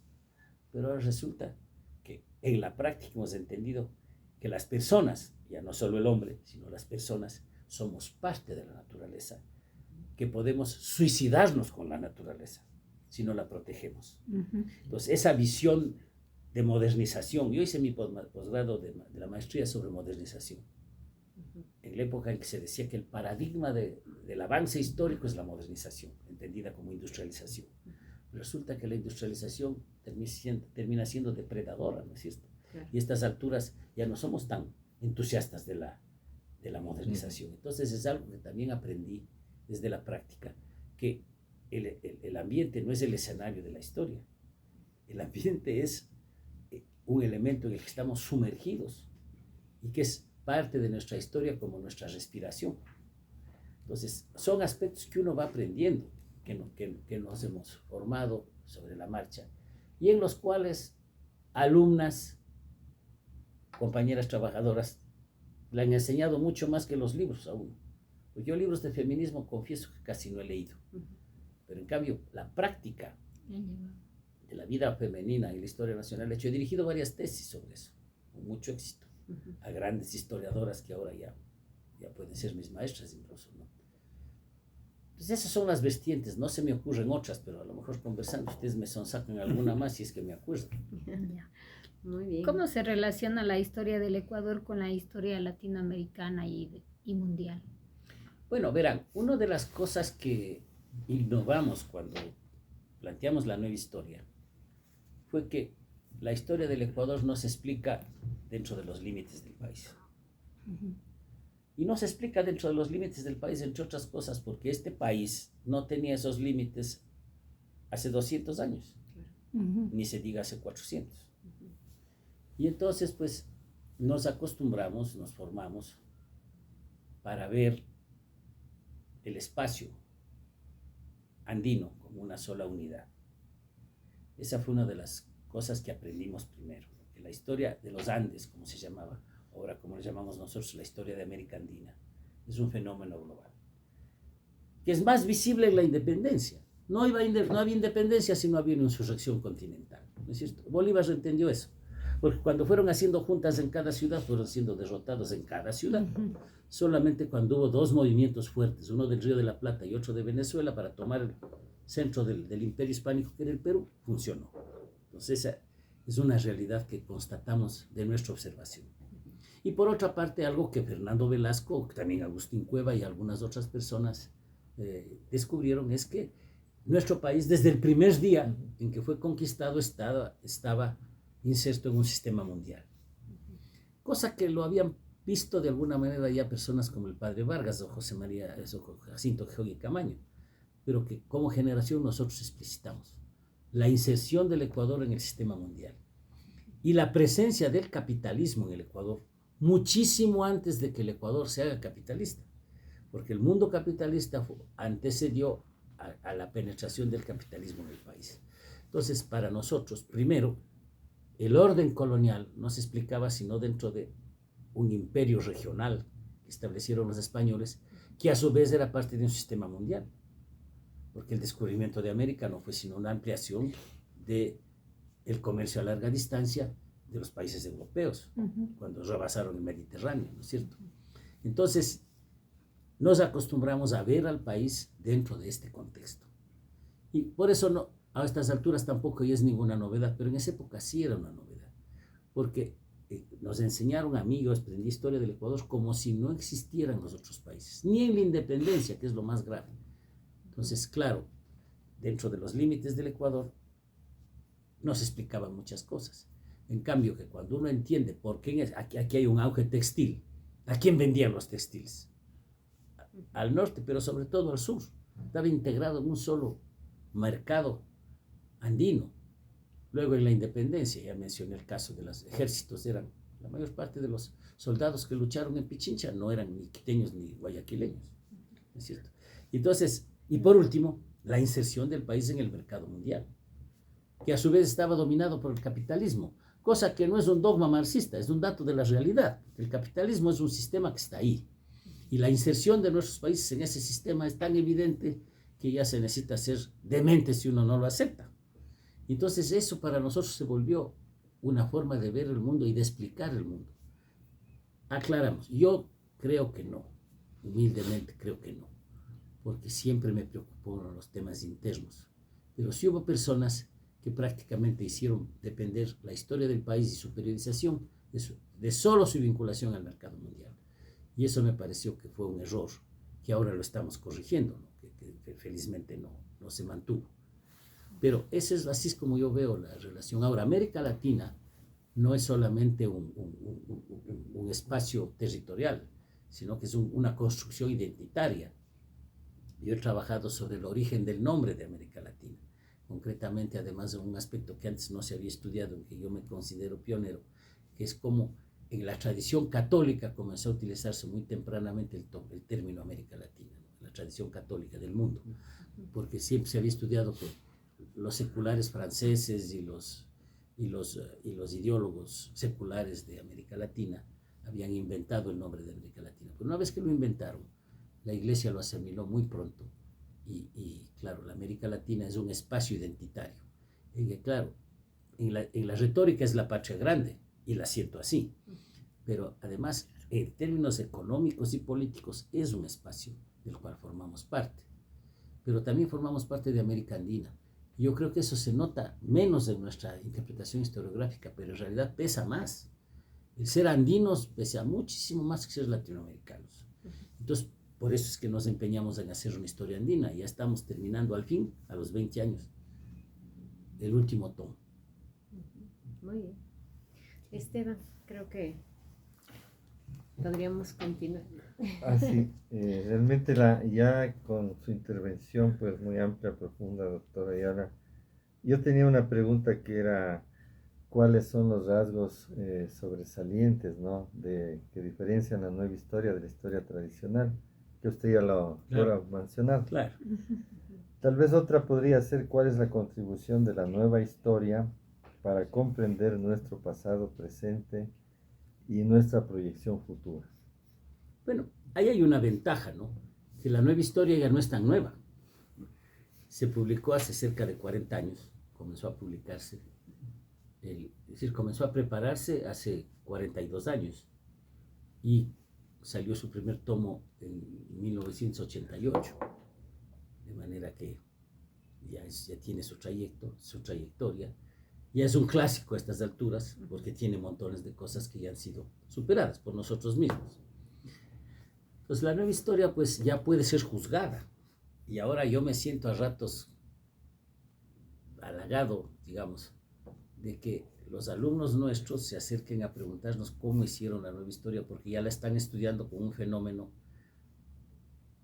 Pero ahora resulta que en la práctica hemos entendido que las personas, ya no solo el hombre, sino las personas, somos parte de la naturaleza, que podemos suicidarnos con la naturaleza si no la protegemos. Entonces, esa visión de modernización, yo hice mi posgrado de la maestría sobre modernización, en la época en que se decía que el paradigma del avance histórico es la modernización, entendida como industrialización. Resulta que la industrialización termina siendo depredadora, ¿no es cierto? Claro. Y a estas alturas ya no somos tan entusiastas de la modernización. Entonces es algo que también aprendí desde la práctica, que el ambiente no es el escenario de la historia. El ambiente es un elemento en el que estamos sumergidos y que es parte de nuestra historia como nuestra respiración. Entonces, son aspectos que uno va aprendiendo, que nos hemos formado sobre la marcha y en los cuales alumnas, compañeras trabajadoras, le han enseñado mucho más que los libros a uno. Pues yo libros de feminismo confieso que casi no he leído, pero en cambio la práctica de la vida femenina y la historia nacional he hecho. He dirigido varias tesis sobre eso, con mucho éxito, a grandes historiadoras que ahora ya pueden ser mis maestras incluso, ¿no? Entonces esas son las vertientes, no se me ocurren otras, pero a lo mejor conversando ustedes me sonsacan alguna más si es que me acuerdo. Muy bien. ¿Cómo se relaciona la historia del Ecuador con la historia latinoamericana y mundial? Bueno, verán, una de las cosas que innovamos cuando planteamos la nueva historia fue que la historia del Ecuador no se explica dentro de los límites del país. Y no se explica dentro de los límites del país, entre otras cosas, porque este país no tenía esos límites hace 200 años, ni se diga hace 400. Y entonces, pues, nos acostumbramos, nos formamos para ver el espacio andino como una sola unidad. Esa fue una de las cosas que aprendimos primero, que la historia de los Andes, como se llamaba, ahora como le llamamos nosotros la historia de América Andina, es un fenómeno global, que es más visible en la independencia. No había independencia si no había una insurrección continental, ¿no es cierto? Bolívar entendió eso, porque cuando fueron haciendo juntas en cada ciudad, fueron siendo derrotados en cada ciudad. Solamente cuando hubo dos movimientos fuertes, uno del Río de la Plata y otro de Venezuela, para tomar el centro del imperio hispánico, que era el Perú, funcionó. Entonces esa es una realidad que constatamos de nuestra observación. Y por otra parte, algo que Fernando Velasco, también Agustín Cueva y algunas otras personas descubrieron, es que nuestro país, desde el primer día en que fue conquistado, estaba inserto en un sistema mundial. Cosa que lo habían visto de alguna manera ya personas como el padre Vargas o Jacinto Quijogue Camaño, pero que como generación nosotros explicitamos la inserción del Ecuador en el sistema mundial y la presencia del capitalismo en el Ecuador muchísimo antes de que el Ecuador se haga capitalista, porque el mundo capitalista antecedió a la penetración del capitalismo en el país. Entonces, para nosotros, primero, el orden colonial no se explicaba sino dentro de un imperio regional que establecieron los españoles, que a su vez era parte de un sistema mundial, porque el descubrimiento de América no fue sino una ampliación del comercio a larga distancia de los países europeos, cuando rebasaron el Mediterráneo, ¿no es cierto? Entonces, nos acostumbramos a ver al país dentro de este contexto. Y por eso no, a estas alturas tampoco ya es ninguna novedad, pero en esa época sí era una novedad, porque nos enseñaron a mí, yo aprendí historia del Ecuador como si no existieran los otros países, ni en la independencia, que es lo más grave. Entonces, claro, dentro de los límites del Ecuador nos explicaban muchas cosas. En cambio, que cuando uno entiende por qué aquí hay un auge textil, ¿a quién vendían los textiles? Al norte, pero sobre todo al sur. Estaba integrado en un solo mercado andino. Luego en la independencia, ya mencioné el caso de los ejércitos, la mayor parte de los soldados que lucharon en Pichincha no eran ni quiteños ni guayaquileños, ¿no es cierto? Entonces, y por último, la inserción del país en el mercado mundial, que a su vez estaba dominado por el capitalismo, cosa que no es un dogma marxista, es un dato de la realidad. El capitalismo es un sistema que está ahí, y la inserción de nuestros países en ese sistema es tan evidente que ya se necesita ser demente si uno no lo acepta. Entonces eso para nosotros se volvió una forma de ver el mundo y de explicar el mundo. Aclaramos, yo creo que no, humildemente creo que no, porque siempre me preocuparon los temas internos, pero sí hubo personas que prácticamente hicieron depender la historia del país y su periodización de solo su vinculación al mercado mundial. Y eso me pareció que fue un error, que ahora lo estamos corrigiendo, ¿no? que felizmente no se mantuvo. Pero así es como yo veo la relación. Ahora, América Latina no es solamente un espacio territorial, sino que es una construcción identitaria. Yo he trabajado sobre el origen del nombre de América Latina, concretamente, además de un aspecto que antes no se había estudiado, en que yo me considero pionero, que es como en la tradición católica comenzó a utilizarse muy tempranamente el término América Latina, ¿no? La tradición católica del mundo, porque siempre se había estudiado que los seculares franceses y los ideólogos seculares de América Latina habían inventado el nombre de América Latina. Pero una vez que lo inventaron, la Iglesia lo asimiló muy pronto. Y claro, la América Latina es un espacio identitario. En que, claro, en la retórica es la patria grande, y la siento así. Pero además, en términos económicos y políticos, es un espacio del cual formamos parte. Pero también formamos parte de América Andina. Yo creo que eso se nota menos en nuestra interpretación historiográfica, pero en realidad pesa más. El ser andinos pesa muchísimo más que ser latinoamericanos. Entonces, por eso es que nos empeñamos en hacer una historia andina. Ya estamos terminando al fin, a los 20 años, el último tomo. Muy bien. Esteban, creo que podríamos continuar. Sí, realmente ya con su intervención pues muy amplia, profunda, doctora Ayala, yo tenía una pregunta que era cuáles son los rasgos sobresalientes, ¿no? Que diferencian la nueva historia de la historia tradicional, que usted ya lo ha mencionado. Claro. Tal vez otra podría ser cuál es la contribución de la nueva historia para comprender nuestro pasado presente y nuestra proyección futura. Bueno, ahí hay una ventaja, ¿no? Que la nueva historia ya no es tan nueva. Se publicó hace cerca de 40 años, comenzó a publicarse, es decir, comenzó a prepararse hace 42 años y salió su primer tomo en 1988, de manera que ya tiene su trayectoria. Ya es un clásico a estas alturas, porque tiene montones de cosas que ya han sido superadas por nosotros mismos. Entonces la nueva historia pues ya puede ser juzgada. Y ahora yo me siento a ratos halagado, digamos, de que los alumnos nuestros se acerquen a preguntarnos cómo hicieron la nueva historia, porque ya la están estudiando como un fenómeno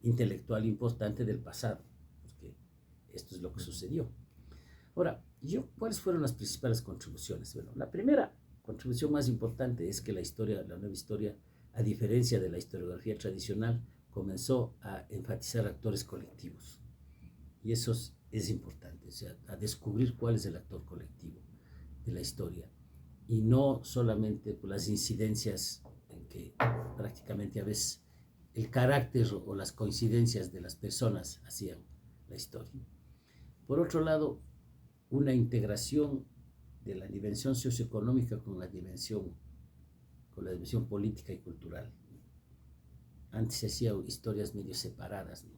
intelectual importante del pasado, porque esto es lo que sucedió. Ahora, ¿cuáles fueron las principales contribuciones? Bueno, la primera contribución más importante es que la nueva historia, a diferencia de la historiografía tradicional, comenzó a enfatizar actores colectivos. Y eso es importante, o sea, a descubrir cuál es el actor colectivo de la historia. Y no solamente por las incidencias en que prácticamente a veces el carácter o las coincidencias de las personas hacían la historia. Por otro lado, una integración de la dimensión socioeconómica con la dimensión política y cultural. Antes se hacían historias medio separadas, ¿no?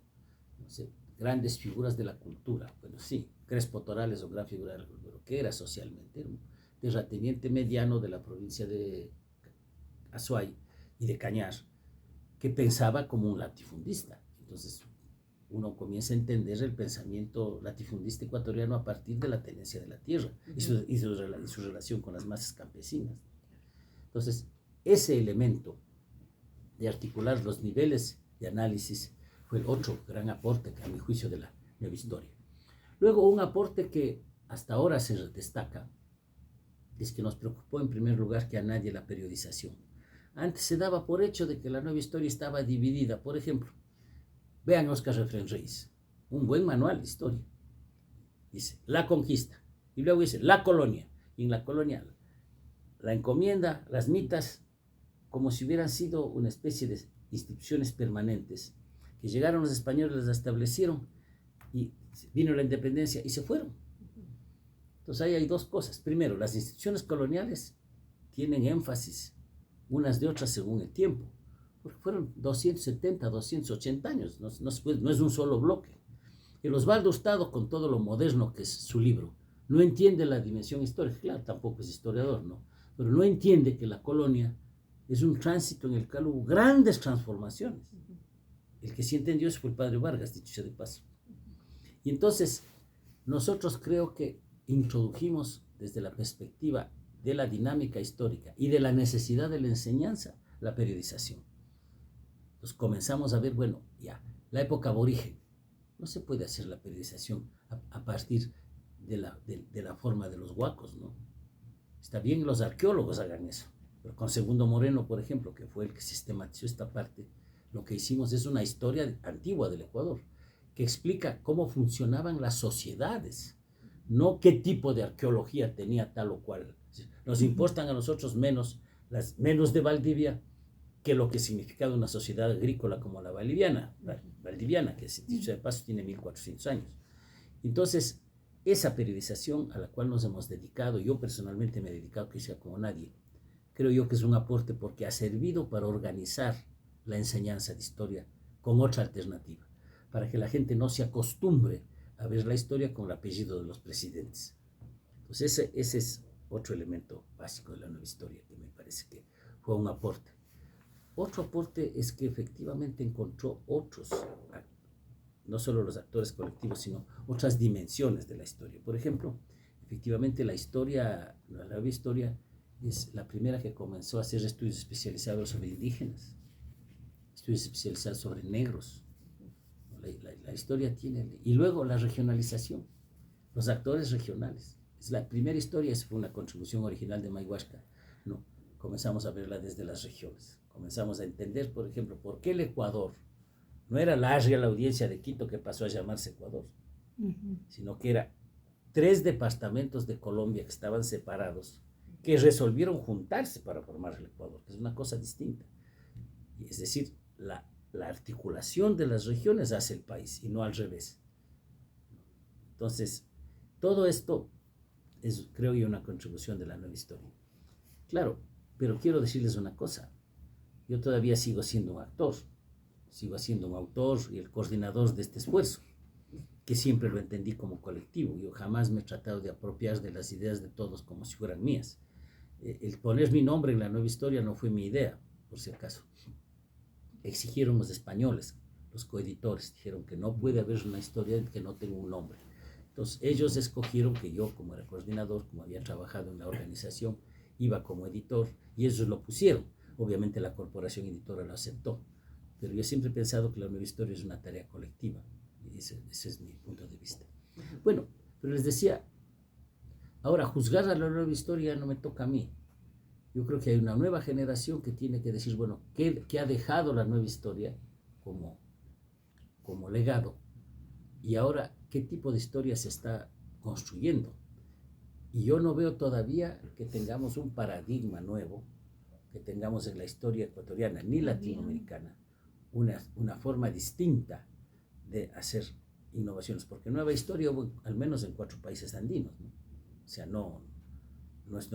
No sé, grandes figuras de la cultura. Bueno, sí, Crespo Toral es una gran figura de la cultura. ¿Qué era socialmente? Era un terrateniente mediano de la provincia de Azuay y de Cañar, que pensaba como un latifundista. Entonces, uno comienza a entender el pensamiento latifundista ecuatoriano a partir de la tenencia de la tierra y su relación con las masas campesinas. Entonces, ese elemento de articular los niveles de análisis fue el otro gran aporte, a mi juicio, de la nueva historia. Luego, un aporte que hasta ahora se destaca es que nos preocupó en primer lugar que a nadie la periodización. Antes se daba por hecho de que la nueva historia estaba dividida. Por ejemplo, vean Óscar Refrén Reyes, un buen manual de historia. Dice, la conquista, y luego dice, la colonia, y en la colonia, la encomienda, las mitas, como si hubieran sido una especie de instituciones permanentes, que llegaron los españoles, las establecieron, y vino la independencia y se fueron. Entonces ahí hay dos cosas. Primero, las instituciones coloniales tienen énfasis unas de otras según el tiempo, porque fueron 270, 280 años, no es un solo bloque. El Osvaldo Hurtado, con todo lo moderno que es su libro, no entiende la dimensión histórica. Claro, tampoco es historiador, ¿no? Pero no entiende que la colonia es un tránsito en el cual hubo grandes transformaciones. El que sí entendió eso fue el padre Vargas, dicho sea de paso. Y entonces, nosotros creo que introdujimos desde la perspectiva de la dinámica histórica y de la necesidad de la enseñanza, la periodización. Entonces comenzamos a ver, bueno, ya, la época aborigen, no se puede hacer la periodización a partir de la forma de los huacos, ¿no? Está bien los arqueólogos hagan eso, pero con Segundo Moreno, por ejemplo, que fue el que sistematizó esta parte, lo que hicimos es una historia antigua del Ecuador, que explica cómo funcionaban las sociedades, no qué tipo de arqueología tenía tal o cual. Nos importan a nosotros menos de Valdivia que lo que significaba una sociedad agrícola como la valdiviana, que dicho de paso tiene 1400 años. Entonces, esa periodización a la cual nos hemos dedicado, yo personalmente me he dedicado quizá como nadie, creo yo que es un aporte porque ha servido para organizar la enseñanza de historia con otra alternativa, para que la gente no se acostumbre a ver la historia con el apellido de los presidentes. Entonces ese es otro elemento básico de la nueva historia que me parece que fue un aporte. Otro aporte es que efectivamente encontró otros, no solo los actores colectivos, sino otras dimensiones de la historia. Por ejemplo, efectivamente la nueva historia es la primera que comenzó a hacer estudios especializados sobre indígenas, estudios especializados sobre negros. La historia tiene, y luego la regionalización, los actores regionales. Es la primera historia, esa fue una contribución original de Mayhuasca, ¿no? Comenzamos a verla desde las regiones, comenzamos a entender, por ejemplo, por qué el Ecuador no era la Real Audiencia de Quito que pasó a llamarse Ecuador, sino que era 3 departamentos de Colombia que estaban separados, que resolvieron juntarse para formar el Ecuador, que es una cosa distinta. Es decir, la articulación de las regiones hace el país y no al revés. Entonces, todo esto es, creo yo, una contribución de la nueva historia. Claro, pero quiero decirles una cosa. Yo todavía sigo siendo un actor, sigo siendo un autor y el coordinador de este esfuerzo, que siempre lo entendí como colectivo. Yo jamás me he tratado de apropiar de las ideas de todos como si fueran mías. El poner mi nombre en la nueva historia no fue mi idea, por si acaso. Exigieron los españoles, los coeditores, dijeron que no puede haber una historia que no tenga un nombre. Entonces ellos escogieron que yo, como era coordinador, como había trabajado en la organización, iba como editor, y ellos lo pusieron. Obviamente la corporación editora lo aceptó, pero yo siempre he pensado que la nueva historia es una tarea colectiva, y ese es mi punto de vista. Bueno, pero les decía, ahora juzgar a la nueva historia no me toca a mí. Yo creo que hay una nueva generación que tiene que decir, bueno, ¿qué ha dejado la nueva historia como legado? Y ahora, ¿qué tipo de historia se está construyendo? Y yo no veo todavía que tengamos un paradigma nuevo, que tengamos en la historia ecuatoriana ni latinoamericana una forma distinta de hacer innovaciones, porque nueva historia hubo al menos en 4 países andinos, ¿no? O sea, no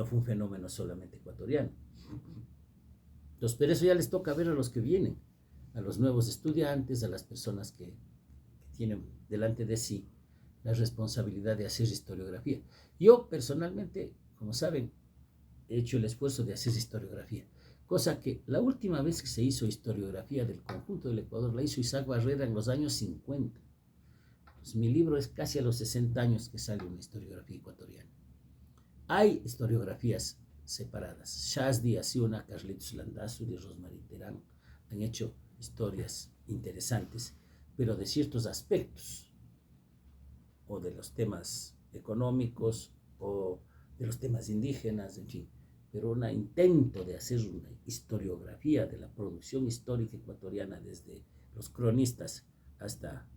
fue un fenómeno solamente ecuatoriano. Entonces, pero eso ya les toca ver a los que vienen, a los nuevos estudiantes, a las personas que tienen delante de sí la responsabilidad de hacer historiografía. Yo personalmente, como saben, he hecho el esfuerzo de hacer historiografía, cosa que la última vez que se hizo historiografía del conjunto del Ecuador la hizo Isaac Barrera en los años 50. Entonces, mi libro es casi a los 60 años que sale una historiografía ecuatoriana. Hay historiografías separadas. Shazdi, Asiuna, Carlitos Landazuri y Rosmarie Terán han hecho historias interesantes, pero de ciertos aspectos, o de los temas económicos, o de los temas indígenas, en fin. Pero un intento de hacer una historiografía de la producción histórica ecuatoriana desde los cronistas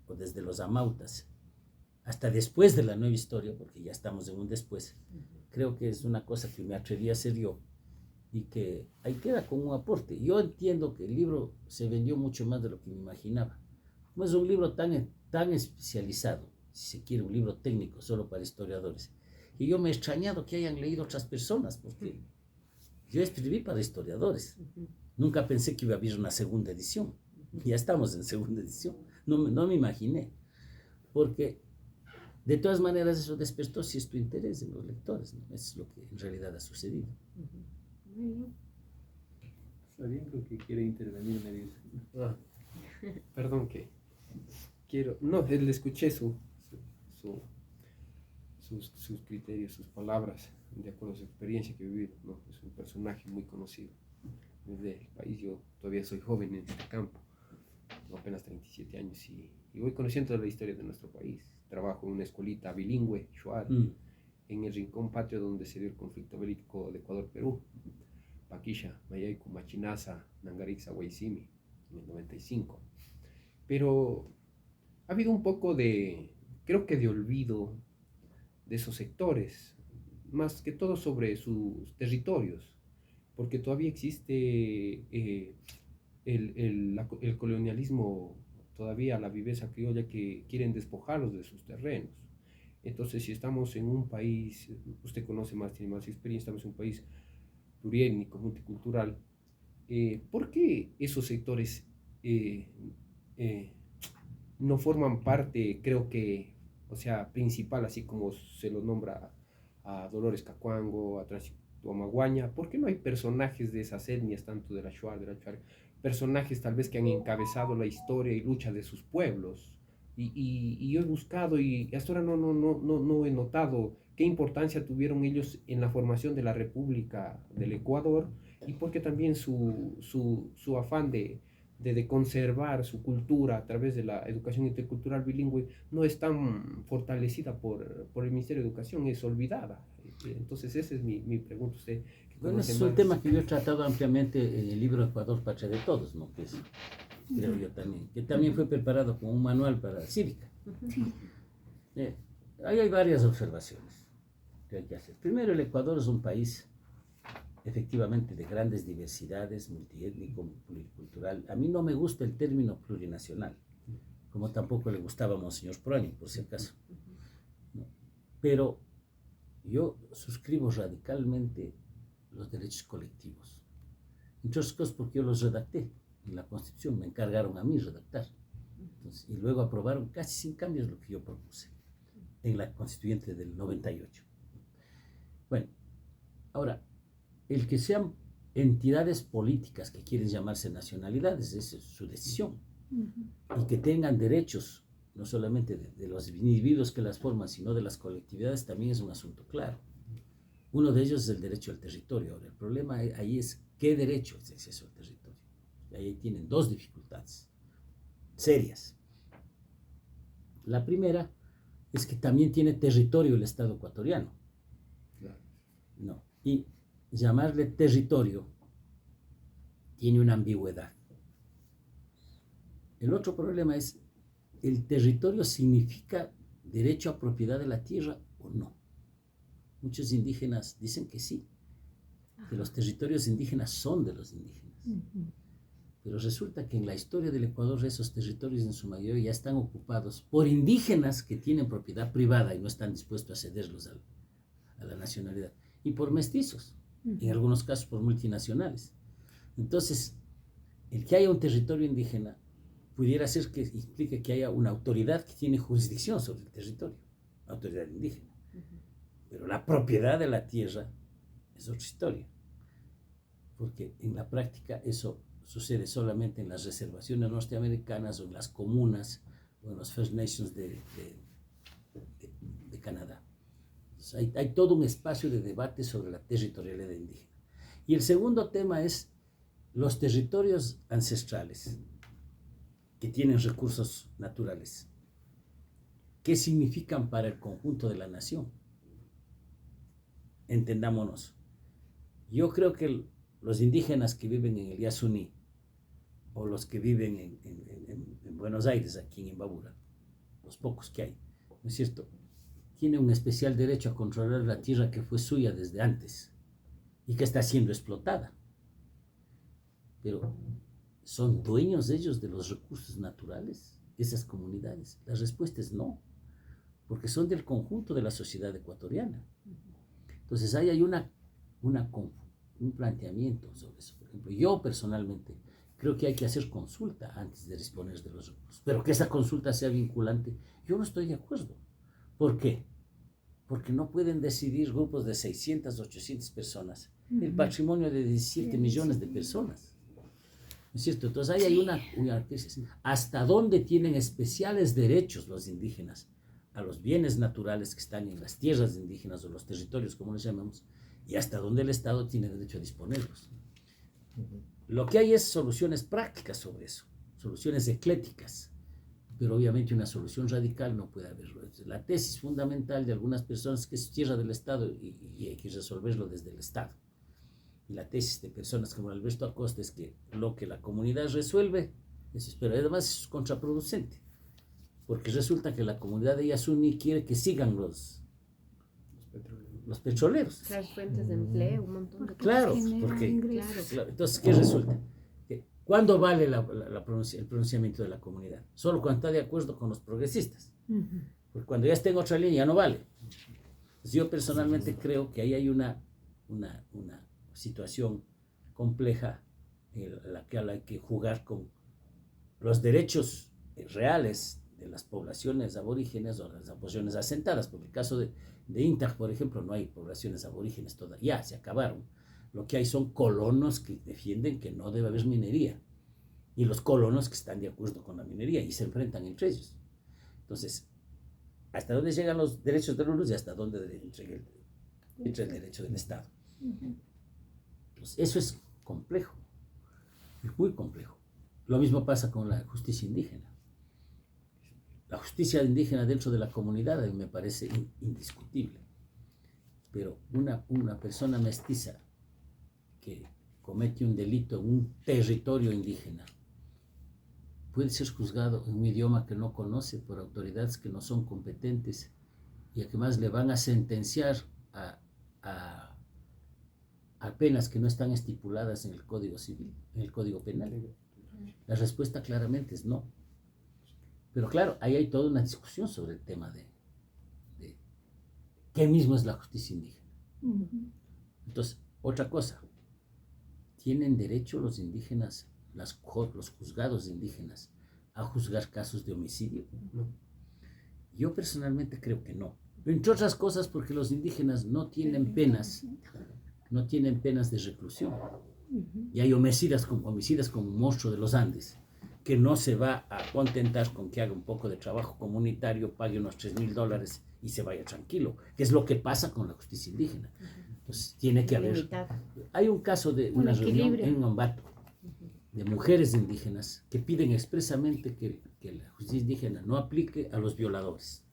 o desde los amautas, hasta después de la nueva historia, porque ya estamos en un después, creo que es una cosa que me atreví a hacer yo y que ahí queda como un aporte. Yo entiendo que el libro se vendió mucho más de lo que me imaginaba. No es un libro tan especializado, si se quiere, un libro técnico solo para historiadores. Y yo me he extrañado que hayan leído otras personas, porque yo escribí para historiadores. Nunca pensé que iba a haber una segunda edición. Ya estamos en segunda edición. No me imaginé, porque de todas maneras eso despertó cierto interés en los lectores, ¿no? Eso es lo que en realidad ha sucedido. Muy bien. Sabiendo que quiere intervenir, me dice. Perdón que quiero... No, le escuché su sus criterios, sus palabras, de acuerdo a su experiencia que he vivido, ¿no? Es un personaje muy conocido desde el país. Yo todavía soy joven en este campo, tengo apenas 37 años y voy conociendo la historia de nuestro país. Trabajo en una escuelita bilingüe, Shuar, en el rincón patrio donde se dio el conflicto bélico de Ecuador-Perú, Paquisha, Mayaycu, Machinaza, Nangarixa, Guaysimi, en el 95. Pero ha habido un poco creo que de olvido de esos sectores, más que todo sobre sus territorios, porque todavía existe el colonialismo, todavía la viveza criolla que quieren despojarlos de sus terrenos. Entonces, si estamos en un país, usted conoce más, tiene más experiencia, estamos en un país pluriétnico, multicultural, ¿por qué esos sectores no forman parte, creo que, o sea, principal, así como se lo nombra a Dolores Cacuango, a Tránsito Amaguaña? ¿Por qué no hay personajes de esas etnias, tanto de la Shuar, personajes tal vez que han encabezado la historia y lucha de sus pueblos? Y yo he buscado y hasta ahora no he notado qué importancia tuvieron ellos en la formación de la República del Ecuador, y porque también su afán de conservar su cultura a través de la educación intercultural bilingüe no es tan fortalecida por el Ministerio de Educación, es olvidada. Entonces esa es mi pregunta. Usted, bueno, ese es un tema que yo he tratado ampliamente en el libro Ecuador, Patria de Todos, ¿no? Que es, creo yo también, que también fue preparado como un manual para cívica. Ahí hay varias observaciones que hay que hacer. Primero, el Ecuador es un país efectivamente de grandes diversidades, multiétnico, pluricultural. A mí no me gusta el término plurinacional, como tampoco le gustaba a Monseñor Proaño, por si acaso. ¿No? Pero yo suscribo radicalmente los derechos colectivos. Entre otras cosas porque yo los redacté en la Constitución, me encargaron a mí redactar. Entonces, y luego aprobaron casi sin cambios lo que yo propuse en la Constituyente del 98. Bueno, ahora, el que sean entidades políticas que quieren llamarse nacionalidades, esa es su decisión. Y que tengan derechos, no solamente de los individuos que las forman, sino de las colectividades, también es un asunto claro. Uno de ellos es el derecho al territorio. Ahora, el problema ahí es qué derecho es acceso al territorio. Y ahí tienen dos dificultades serias. La primera es que también tiene territorio el Estado ecuatoriano. No. Y llamarle territorio tiene una ambigüedad. El otro problema es, ¿el territorio significa derecho a propiedad de la tierra o no? Muchos indígenas dicen que sí, que los territorios indígenas son de los indígenas. Pero resulta que en la historia del Ecuador esos territorios en su mayoría ya están ocupados por indígenas que tienen propiedad privada y no están dispuestos a cederlos a la nacionalidad, y por mestizos, en algunos casos por multinacionales. Entonces, el que haya un territorio indígena pudiera ser que implique que haya una autoridad que tiene jurisdicción sobre el territorio, autoridad indígena. Pero la propiedad de la tierra es otra historia, porque en la práctica eso sucede solamente en las reservaciones norteamericanas o en las comunas o en los First Nations de Canadá. Entonces, hay todo un espacio de debate sobre la territorialidad indígena. Y el segundo tema es los territorios ancestrales que tienen recursos naturales. ¿Qué significan para el conjunto de la nación? Entendámonos. Yo creo que los indígenas que viven en el Yasuní o los que viven en Buenos Aires, aquí en Imbabura, los pocos que hay, ¿no es cierto?, tienen un especial derecho a controlar la tierra que fue suya desde antes y que está siendo explotada. Pero, ¿son dueños ellos de los recursos naturales, esas comunidades? La respuesta es no, porque son del conjunto de la sociedad ecuatoriana. Entonces, ahí hay un planteamiento sobre eso. Por ejemplo, yo personalmente creo que hay que hacer consulta antes de disponer de los recursos, pero que esa consulta sea vinculante, yo no estoy de acuerdo. ¿Por qué? Porque no pueden decidir grupos de 600, 800 personas el patrimonio de 17 millones de personas. ¿No es cierto? Entonces ahí hay una crisis. ¿Hasta dónde tienen especiales derechos los indígenas a los bienes naturales que están en las tierras indígenas o los territorios, como les llamamos, y hasta donde el Estado tiene derecho a disponerlos. Lo que hay es soluciones prácticas sobre eso, soluciones eclétictas, pero obviamente una solución radical no puede haber. La tesis fundamental de algunas personas es que es tierra del Estado y hay que resolverlo desde el Estado. Y la tesis de personas como Alberto Acosta es que lo que la comunidad resuelve, pero además es contraproducente, porque resulta que la comunidad de Yasuni quiere que sigan los petroleros. Claro, fuentes de empleo, un montón de cosas. Claro, genera porque, ingresos. claro, entonces, ¿qué resulta? ¿Cuándo vale el pronunciamiento de la comunidad? Solo cuando está de acuerdo con los progresistas. Porque cuando ya está en otra línea no vale. Pues yo personalmente creo que ahí hay una situación compleja en la que hay que jugar con los derechos reales de las poblaciones aborígenes o las poblaciones asentadas. Porque en el caso de Intag, por ejemplo, no hay poblaciones aborígenes todavía, ya se acabaron. Lo que hay son colonos que defienden que no debe haber minería y los colonos que están de acuerdo con la minería y se enfrentan entre ellos. Entonces, ¿hasta dónde llegan los derechos de los unos y hasta dónde entra el derecho del Estado? Entonces, eso es complejo, es muy complejo. Lo mismo pasa con la justicia indígena. La justicia indígena dentro de la comunidad a mí me parece indiscutible, pero una persona mestiza que comete un delito en un territorio indígena puede ser juzgado en un idioma que no conoce por autoridades que no son competentes y además le van a sentenciar a penas que no están estipuladas en el Código Civil, en el Código Penal. La respuesta claramente es no. Pero claro, ahí hay toda una discusión sobre el tema de qué mismo es la justicia indígena. Entonces, otra cosa, ¿tienen derecho los indígenas, los juzgados indígenas, a juzgar casos de homicidio? No. Yo personalmente creo que no. Entre otras cosas porque los indígenas no tienen penas de reclusión. Y hay homicidas como un monstruo de los Andes, que no se va a contentar con que haga un poco de trabajo comunitario, pague unos $3,000 y se vaya tranquilo, que es lo que pasa con la justicia indígena. Entonces, tiene que haber... Hay un caso de una reunión en Ambato de mujeres indígenas que piden expresamente que la justicia indígena no aplique a los violadores.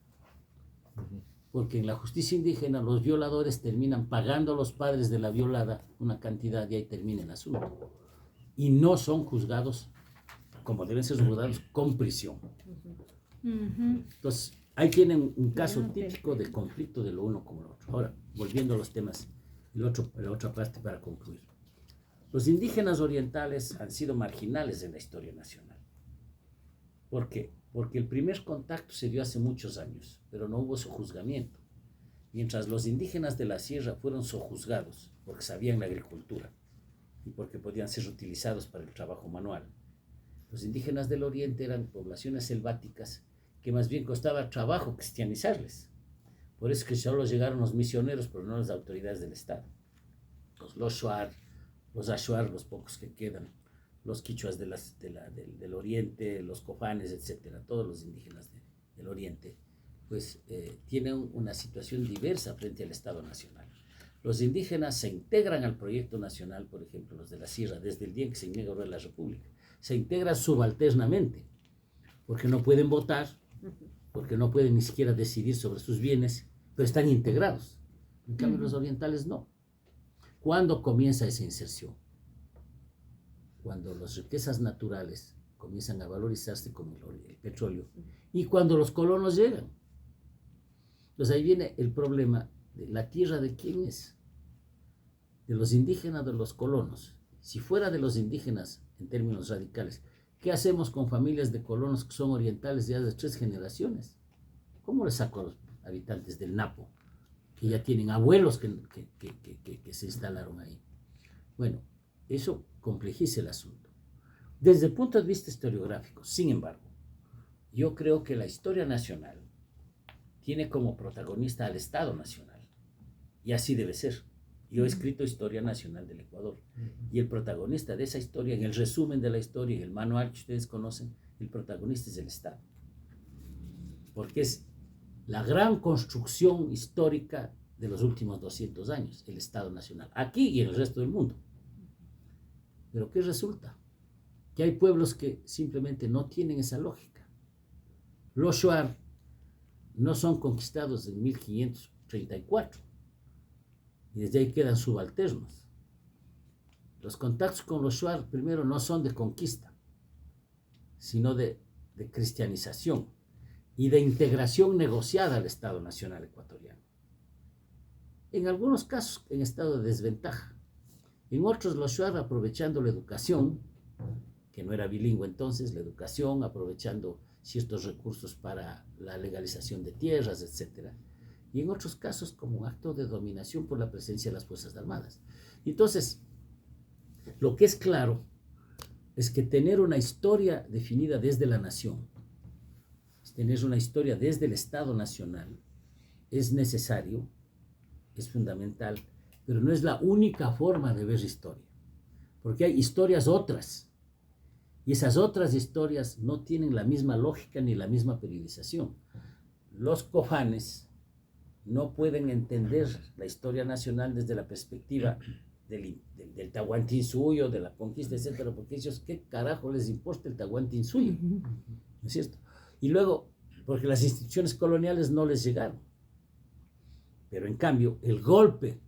Porque en la justicia indígena los violadores terminan pagando a los padres de la violada una cantidad y ahí termina el asunto. Y no son juzgados como deben ser juzgados con prisión. Entonces, ahí tienen un caso típico de conflicto de lo uno con lo otro. Ahora, volviendo a los temas, la otra parte para concluir. Los indígenas orientales han sido marginales en la historia nacional. ¿Por qué? Porque el primer contacto se dio hace muchos años, pero no hubo sojuzgamiento. Mientras los indígenas de la sierra fueron sojuzgados porque sabían la agricultura y porque podían ser utilizados para el trabajo manual. Los indígenas del oriente eran poblaciones selváticas que más bien costaba trabajo cristianizarles. Por eso que solo llegaron los misioneros, pero no las autoridades del Estado. Los Shuar, los Ashuar, los pocos que quedan, los quichuas del oriente, los cofanes, etcétera, todos los indígenas del oriente, pues tienen una situación diversa frente al Estado Nacional. Los indígenas se integran al proyecto nacional, por ejemplo, los de la sierra, desde el día en que se inauguró la República. Se integran subalternamente, porque no pueden votar, porque no pueden ni siquiera decidir sobre sus bienes, pero están integrados. En cambio, los orientales no. ¿Cuándo comienza esa inserción? Cuando las riquezas naturales comienzan a valorizarse como el petróleo y cuando los colonos llegan. Entonces ahí viene el problema de la tierra de quién es, de los indígenas o de los colonos. Si fuera de los indígenas en términos radicales, ¿qué hacemos con familias de colonos que son orientales ya de 3 generaciones? ¿Cómo les saco a los habitantes del Napo, que ya tienen abuelos que se instalaron ahí? Bueno, eso complejiza el asunto. Desde el punto de vista historiográfico, sin embargo, yo creo que la historia nacional tiene como protagonista al Estado Nacional, y así debe ser. Yo he escrito Historia Nacional del Ecuador, y el protagonista de esa historia, en el resumen de la historia, en el manual que ustedes conocen, el protagonista es el Estado. Porque es la gran construcción histórica de los últimos 200 años, el Estado Nacional, aquí y en el resto del mundo. Pero ¿qué resulta? Que hay pueblos que simplemente no tienen esa lógica. Los Shuar no son conquistados en 1534 y desde ahí quedan subalternos. Los contactos con los Shuar primero no son de conquista, sino de cristianización y de integración negociada al Estado Nacional ecuatoriano. En algunos casos en estado de desventaja, en otros los Shuar aprovechando la educación, que no era bilingüe entonces, la educación, aprovechando ciertos recursos para la legalización de tierras, etc. Y en otros casos como un acto de dominación por la presencia de las Fuerzas Armadas. Entonces, lo que es claro es que tener una historia definida desde la nación, tener una historia desde el Estado Nacional, es necesario, es fundamental, pero no es la única forma de ver historia, porque hay historias otras, y esas otras historias no tienen la misma lógica ni la misma periodización. Los cofanes no pueden entender la historia nacional desde la perspectiva del Tahuantinsuyo, de la conquista, etcétera, porque ellos, ¿qué carajo les importa el Tahuantinsuyo? ¿No es cierto? Y luego, porque las instituciones coloniales no les llegaron. Pero en cambio, el golpe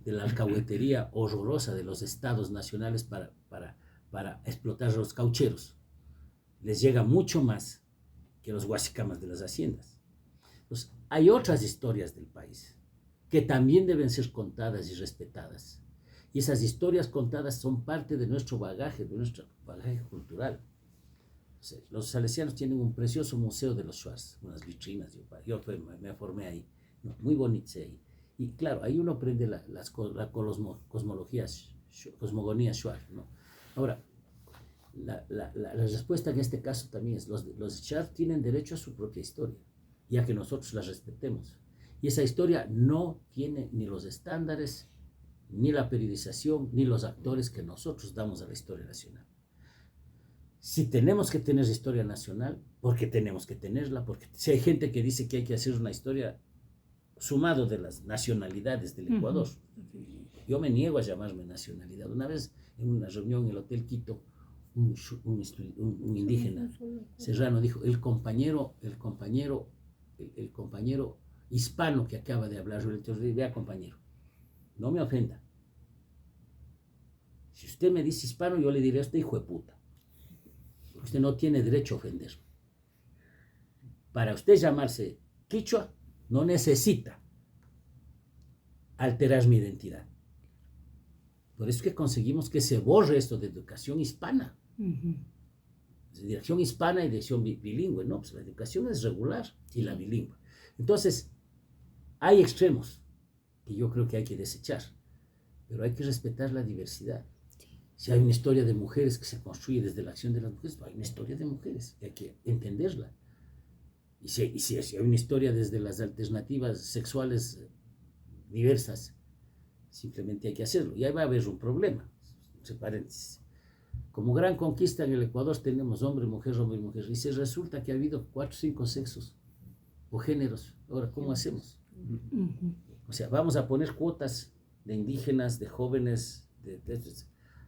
de la alcahuetería horrorosa de los estados nacionales para explotar a los caucheros les llega mucho más que los guasicamas de las haciendas. Entonces, hay otras historias del país que también deben ser contadas y respetadas. Y esas historias contadas son parte de nuestro bagaje cultural. O sea, los salesianos tienen un precioso museo de los Shuars, unas vitrinas, yo me formé ahí, ¿no? Muy bonito ahí. Y claro, ahí uno aprende la cosmogonía Shuar, ¿no? Ahora, la respuesta en este caso también es, los Shuar tienen derecho a su propia historia, ya que nosotros la respetemos. Y esa historia no tiene ni los estándares, ni la periodización, ni los actores que nosotros damos a la historia nacional. Si tenemos que tener historia nacional, porque tenemos que tenerla, porque si hay gente que dice que hay que hacer una historia sumado de las nacionalidades del Ecuador, yo me niego a llamarme nacionalidad. Una vez en una reunión en el Hotel Quito, un indígena serrano dijo, el compañero hispano que acaba de hablar, entonces vea compañero, no me ofenda. Si usted me dice hispano, yo le diré a usted hijo de puta. Porque usted no tiene derecho a ofenderme. Para usted llamarse quichua, no necesita alterar mi identidad. Por eso es que conseguimos que se borre esto de educación hispana. Dirección hispana y dirección bilingüe. No, pues la educación es regular y la bilingüe. Entonces, hay extremos que yo creo que hay que desechar, pero hay que respetar la diversidad. Si hay una historia de mujeres que se construye desde la acción de las mujeres, hay una historia de mujeres y hay que entenderla. Y si hay una historia desde las alternativas sexuales diversas, simplemente hay que hacerlo. Y ahí va a haber un problema. Entre paréntesis. Como gran conquista en el Ecuador tenemos hombre, mujer, y se resulta que ha habido 4 o 5 sexos o géneros. Ahora, ¿cómo hacemos? O sea, vamos a poner cuotas de indígenas, de jóvenes,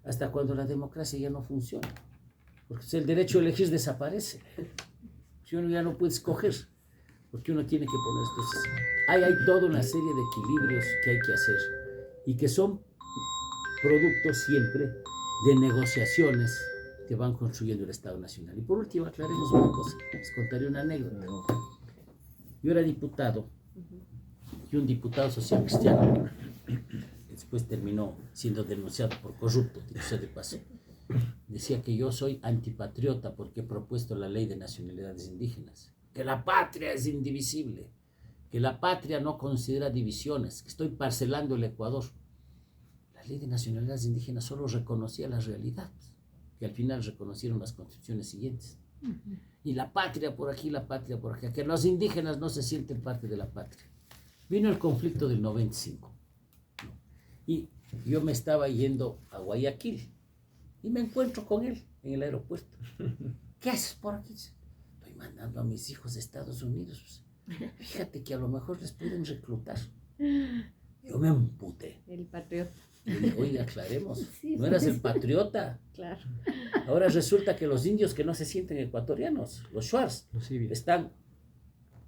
hasta cuando la democracia ya no funciona. Porque el derecho a elegir desaparece. Si uno ya no puede escoger, porque uno tiene que poner. Entonces, hay toda una serie de equilibrios que hay que hacer y que son producto siempre de negociaciones que van construyendo el Estado Nacional. Y por último, aclaremos una cosa. Les contaré una anécdota. Yo era diputado y un diputado social cristiano, después terminó siendo denunciado por corrupto, dicho de paso, decía que yo soy antipatriota porque he propuesto la ley de nacionalidades indígenas, que la patria es indivisible, que la patria no considera divisiones, que estoy parcelando el Ecuador. La ley de nacionalidades indígenas solo reconocía la realidad, que al final reconocieron las constituciones siguientes. Y la patria por aquí, la patria por acá, que los indígenas no se sienten parte de la patria. Vino el conflicto del 95. Y yo me estaba yendo a Guayaquil y me encuentro con él en el aeropuerto. ¿Qué haces por aquí? Estoy mandando a mis hijos a Estados Unidos. Fíjate que a lo mejor les pueden reclutar. Yo me emputé. El patriota. Y dije, oye, aclaremos, Sí, no eras pues. el patriota. Claro. Ahora resulta que los indios que no se sienten ecuatorianos, los Shuars, Los civiles. están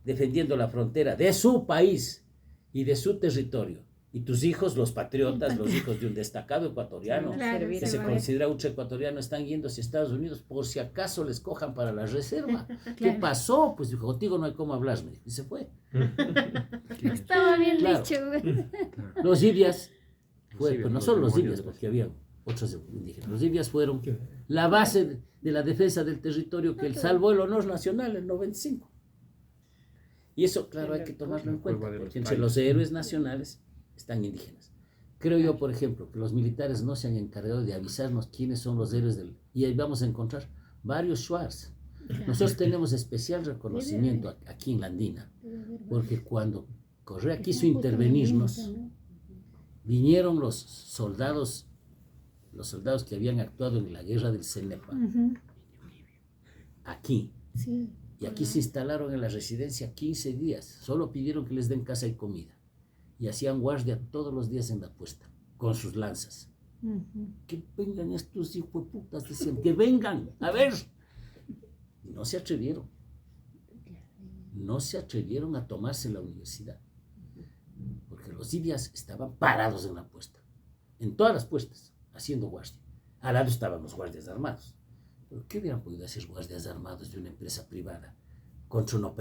defendiendo la frontera de su país y de su territorio. Y tus hijos, los patriotas, los hijos de un destacado ecuatoriano, Claro, que servir se a- considera ultra ecuatoriano, están yendo hacia Estados Unidos por si acaso les cojan para la reserva. ¿Qué Claro. pasó? Pues dijo, contigo no hay cómo hablar, me dijo, y se fue. Estaba bien Claro. dicho, güey. Los ibias, Los ibias, pues no los solo los demonios ibias, de la porque había otros indígenas. Los ibias fueron la base de la defensa del territorio que salvó el honor nacional en 95. Y eso, claro, hay que tomarlo en cuenta, Cueva de los porque entre Payos. los héroes nacionales están indígenas. Creo yo, por ejemplo, que los militares no se han encargado de avisarnos quiénes son los héroes del... Y ahí vamos a encontrar varios Shuars. Nosotros tenemos especial reconocimiento aquí en la Andina, porque cuando Correa quiso intervenirnos, vinieron los soldados que habían actuado en la guerra del Cenepa, Ujú, aquí. sí. Y aquí se instalaron en la residencia 15 días. Solo pidieron que les den casa y comida. Y hacían guardia todos los días en la puesta, con sus lanzas. Ujú. Que vengan estos hijos de putas, decían, que vengan, a ver. Y no se atrevieron. No se atrevieron a tomarse la universidad. Porque los indias estaban parados en la puesta. En todas las puestas, haciendo guardia. Al lado estaban los guardias armados. ¿Pero qué hubieran podido hacer guardias armados de una empresa privada contra una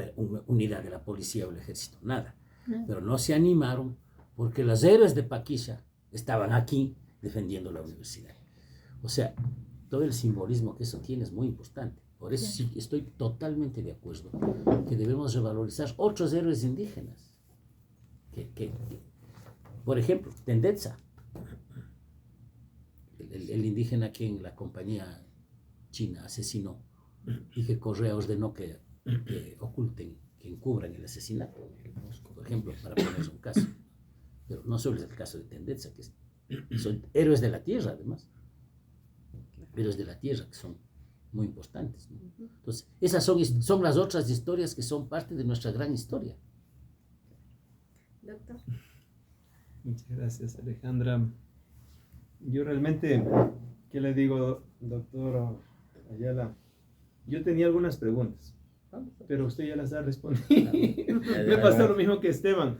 unidad de la policía o el ejército? Nada. No. Pero no se animaron porque los héroes de Paquisha estaban aquí defendiendo la universidad. O sea, todo el simbolismo que eso tiene es muy importante. Por eso sí estoy totalmente de acuerdo que debemos revalorizar otros héroes indígenas. Por ejemplo, Tendetza, el indígena que en la compañía china asesinó y que Correa ordenó que oculten, que encubran el asesinato, por ejemplo, para poner un caso. Pero no solo es el caso de Tendetza, que son héroes de la tierra, además. Héroes de la tierra, que son muy importantes, ¿no? Entonces, esas son las otras historias que son parte de nuestra gran historia. Doctor. Muchas gracias, Alejandra. Yo realmente, ¿qué le digo, doctor Ayala? Yo tenía algunas preguntas, pero usted ya las ha respondido. Me pasó lo mismo que Esteban.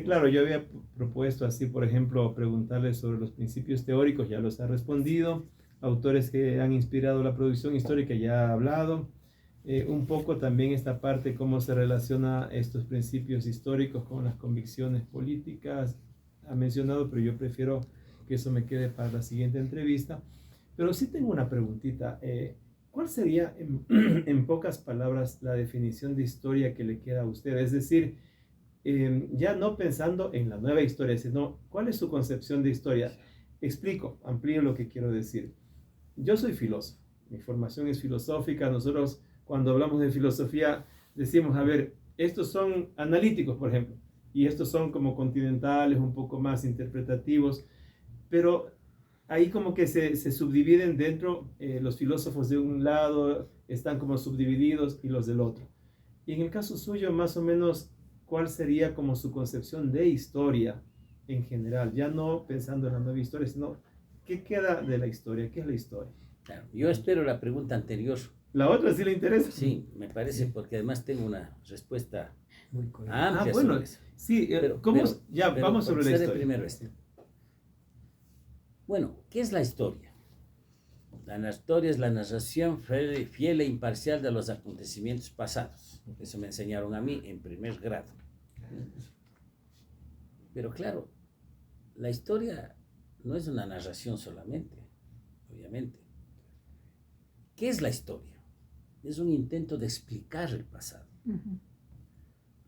Claro, yo había propuesto así, por ejemplo, preguntarle sobre los principios teóricos, ya los ha respondido. Autores que han inspirado la producción histórica, ya ha hablado. Un poco también esta parte, cómo se relaciona estos principios históricos con las convicciones políticas, ha mencionado, pero yo prefiero que eso me quede para la siguiente entrevista. Pero sí tengo una preguntita. ¿Cuál sería, en pocas palabras, la definición de historia que le queda a usted? Es decir, ya no pensando en la nueva historia, sino ¿cuál es su concepción de historia? Explico, amplío lo que quiero decir. Yo soy filósofo, mi formación es filosófica. Nosotros, cuando hablamos de filosofía, decimos, a ver, estos son analíticos, por ejemplo, y estos son como continentales, un poco más interpretativos, pero ahí como que se subdividen dentro, los filósofos de un lado están como subdivididos y los del otro. Y en el caso suyo, más o menos, ¿cuál sería como su concepción de historia en general? Ya no pensando en la nueva historia, sino ¿qué queda de la historia? ¿Qué es la historia? Claro, yo espero la pregunta anterior. ¿La otra sí le interesa? Sí, me parece, porque además tengo una respuesta Muy coherente. amplia bueno, sobre eso. sí, Pero- ¿cómo? pero- Ya, pero vamos sobre la contestaré historia. primero este. Bueno, ¿qué es la historia? La historia es la narración fiel e imparcial de los acontecimientos pasados. Eso me enseñaron a mí en primer grado. Pero claro, la historia no es una narración solamente, obviamente. ¿Qué es la historia? Es un intento de explicar el pasado, Ujú.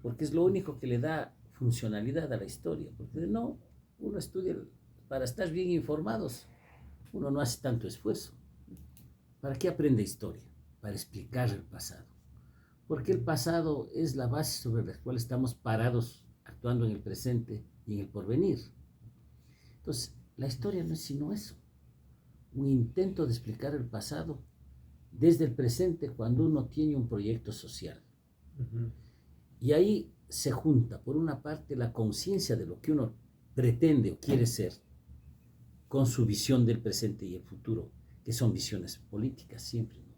porque es lo único que le da funcionalidad a la historia, porque no, uno estudia para estar bien informados, uno no hace tanto esfuerzo. ¿Para qué aprende historia? Para explicar el pasado, porque el pasado es la base sobre la cual estamos parados, actuando en el presente y en el porvenir. Entonces, la historia no es sino eso, un intento de explicar el pasado desde el presente cuando uno tiene un proyecto social. Ujú. Y ahí se junta, por una parte, la conciencia de lo que uno pretende o quiere ser, con su visión del presente y el futuro, que son visiones políticas siempre, ¿no?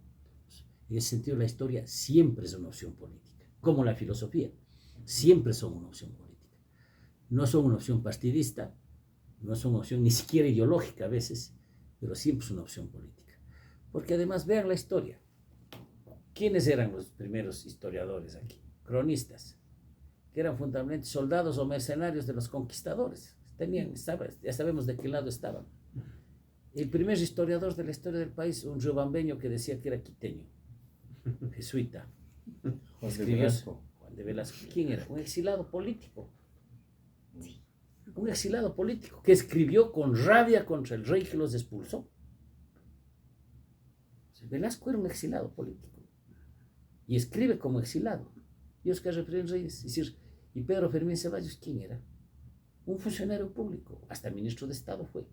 En ese sentido, la historia siempre es una opción política, como la filosofía, siempre son una opción política. No son una opción partidista, no son una opción ni siquiera ideológica a veces, pero siempre es una opción política. Porque además, vean la historia. ¿Quiénes eran los primeros historiadores aquí? Cronistas, que eran fundamentalmente soldados o mercenarios de los conquistadores. Ya sabemos de qué lado estaban. El primer historiador de la historia del país, un riobambeño que decía que era quiteño, jesuita. Juan de Velasco. ¿Quién era? Un exilado político. Un exilado político que escribió con rabia contra el rey que los expulsó. Velasco era un exilado político y escribe como exilado. Y Óscar Efraín Reyes, es decir, y Pedro Fermín Ceballos, ¿quién era? Un funcionario público, hasta ministro de Estado fue.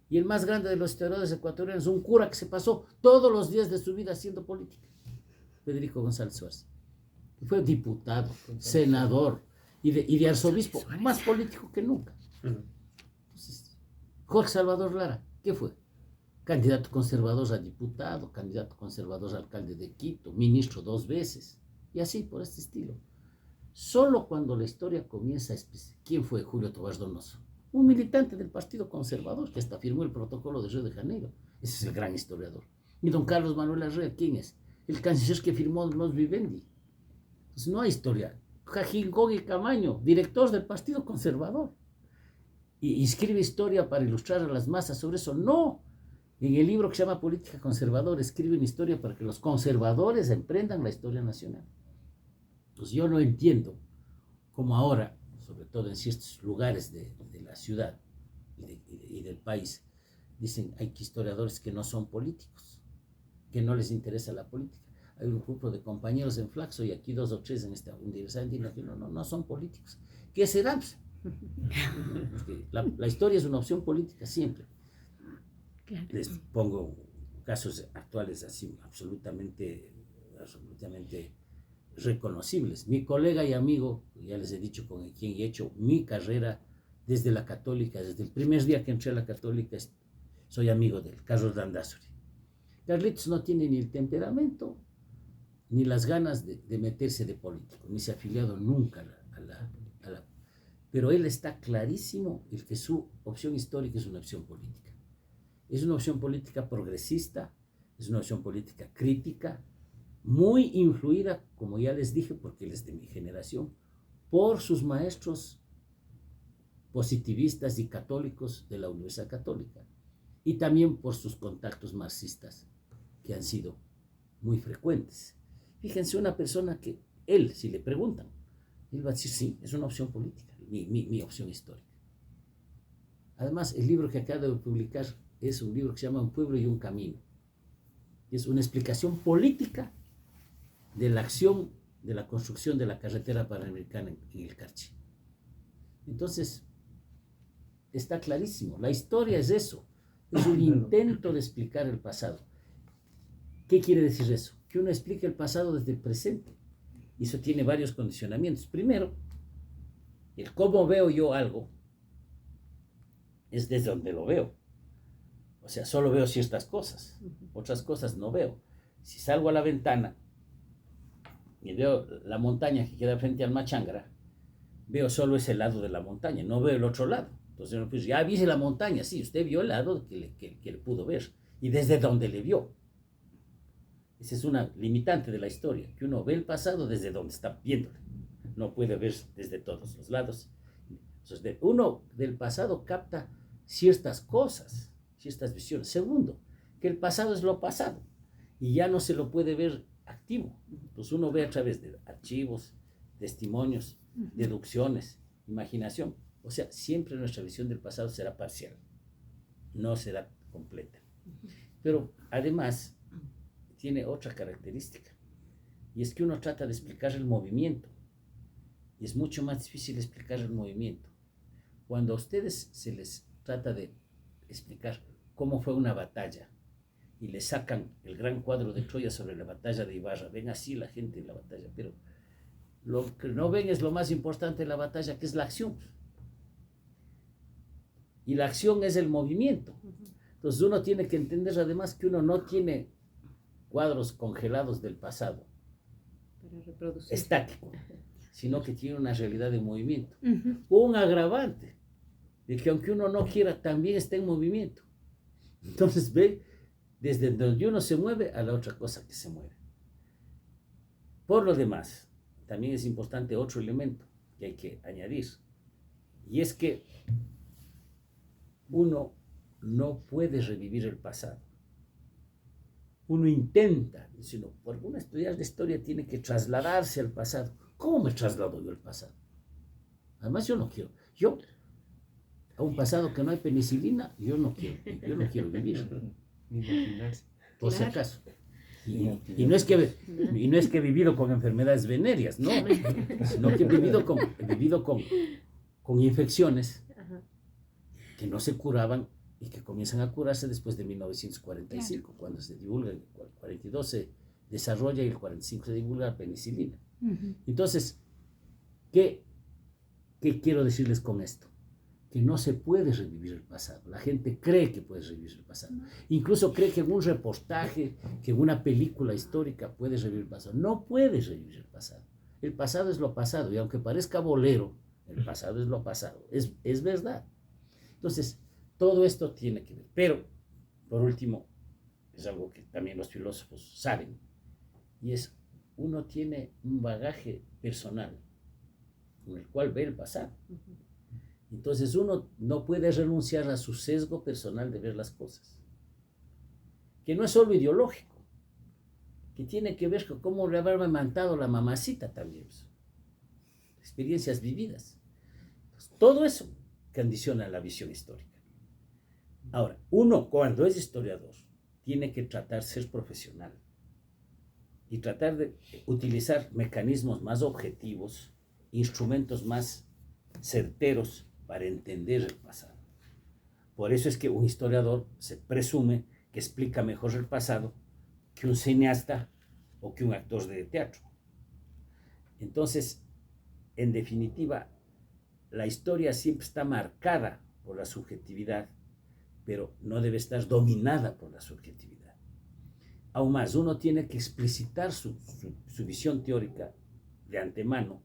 Y el más grande de los historiadores ecuatorianos, un cura que se pasó todos los días de su vida haciendo política, Federico González Suárez. Fue diputado, senador y de arzobispo, más político que nunca. Entonces, Jorge Salvador Lara, ¿qué fue? Candidato conservador a diputado, candidato conservador a alcalde de Quito, ministro 2 veces, y así por este estilo. Solo cuando la historia comienza a especificar quién fue Julio Tobar Donoso, un militante del Partido Conservador que hasta firmó el protocolo de Río de Janeiro. Ese es el gran historiador. Y don Carlos Manuel Arrea, ¿quién es? El canciller que firmó los Vivendi. Entonces no hay historia. Jajingón Camaño, director del Partido Conservador. Y escribe historia para ilustrar a las masas sobre eso. No. En el libro que se llama Política Conservadora escriben historia para que los conservadores emprendan la historia nacional. Pues yo no entiendo cómo ahora, sobre todo en ciertos lugares de la ciudad y del país, dicen hay historiadores que no son políticos, que no les interesa la política. Hay un grupo de compañeros en Flaxo y aquí 2 o 3 en esta universidad que no son políticos. ¿Qué serán? La historia es una opción política siempre. Claro. Les pongo casos actuales así absolutamente reconocibles. Mi colega y amigo, ya les he dicho con quien he hecho mi carrera desde la Católica, desde el primer día que entré a la Católica, soy amigo de él, Carlos Landázuri. Carlitos no tiene ni el temperamento ni las ganas de meterse de político, ni se ha afiliado nunca a la pero él está clarísimo el que su opción histórica es una opción política. Es una opción política progresista, es una opción política crítica, muy influida, como ya les dije, porque él es de mi generación, por sus maestros positivistas y católicos de la Universidad Católica, y también por sus contactos marxistas, que han sido muy frecuentes. Fíjense, una persona que él, si le preguntan, él va a decir, sí, es una opción política, mi opción histórica. Además, el libro que acaba de publicar es un libro que se llama Un pueblo y un camino. Es una explicación política de la acción de la construcción de la carretera panamericana en el Carchi. Entonces, está clarísimo. La historia es eso. Es un intento de explicar el pasado. ¿Qué quiere decir eso? Que uno explica el pasado desde el presente. Y eso tiene varios condicionamientos. Primero, el cómo veo yo algo es desde donde lo veo. O sea, solo veo ciertas cosas. Otras cosas no veo. Si salgo a la ventana y veo la montaña que queda frente al Machangra, veo solo ese lado de la montaña, no veo el otro lado. Entonces, pues, ya vi la montaña, sí, usted vio el lado que le pudo ver y desde donde le vio. Esa es una limitante de la historia, que uno ve el pasado desde donde está viéndolo. No puede ver desde todos los lados. Entonces, uno del pasado capta ciertas cosas, ciertas visiones. Segundo, que el pasado es lo pasado y ya no se lo puede ver activo. Entonces uno ve a través de archivos, testimonios, deducciones, imaginación. O sea, siempre nuestra visión del pasado será parcial, no será completa. Pero además tiene otra característica, y es que uno trata de explicar el movimiento, y es mucho más difícil explicar el movimiento. Cuando a ustedes se les trata de explicar cómo fue una batalla, y le sacan el gran cuadro de Troya sobre la batalla de Ibarra, ven así la gente en la batalla, pero Lo que no ven es lo más importante de la batalla, que es la acción. Y la acción es el movimiento. Entonces uno tiene que entender además que uno no tiene cuadros congelados del pasado, Para reproducir. estático, sino que tiene una realidad de movimiento. Ujú. Un agravante de que aunque uno no quiera, también está en movimiento. Entonces ve desde donde uno se mueve a la otra cosa que se mueve. Por lo demás, también es importante otro elemento que hay que añadir, y es que uno no puede revivir el pasado. Uno intenta, sino por uno estudiar la historia tiene que trasladarse al pasado. ¿Cómo me traslado yo al pasado? Además yo no quiero. Yo, a un pasado que no hay penicilina, yo no quiero vivir. Ni imaginarse. Por si Claro. acaso. Y no es que he vivido con enfermedades venéreas, no, sino que he vivido con infecciones Ajá. que no se curaban y que comienzan a curarse después de 1945, cuando se divulga, el 42 se desarrolla y el 45 se divulga la penicilina. Ujú. Entonces, ¿qué quiero decirles con esto? Que no se puede revivir el pasado. La gente cree que puede revivir el pasado. Incluso cree que en un reportaje, que en una película histórica puede revivir el pasado. No puedes revivir el pasado. El pasado es lo pasado. Y aunque parezca bolero, el pasado es lo pasado. Es verdad. Entonces, todo esto tiene que ver. Pero, por último, es algo que también los filósofos saben. Y es, uno tiene un bagaje personal con el cual ve el pasado. Entonces uno no puede renunciar a su sesgo personal de ver las cosas, que no es solo ideológico, que tiene que ver con cómo le habrá amamantado la mamacita también, experiencias vividas. Entonces, todo eso condiciona la visión histórica. Ahora, uno cuando es historiador tiene que tratar de ser profesional y tratar de utilizar mecanismos más objetivos, instrumentos más certeros para entender el pasado. Por eso es que un historiador se presume que explica mejor el pasado que un cineasta o que un actor de teatro. Entonces, en definitiva, la historia siempre está marcada por la subjetividad, pero no debe estar dominada por la subjetividad. Aún más, uno tiene que explicitar su visión teórica de antemano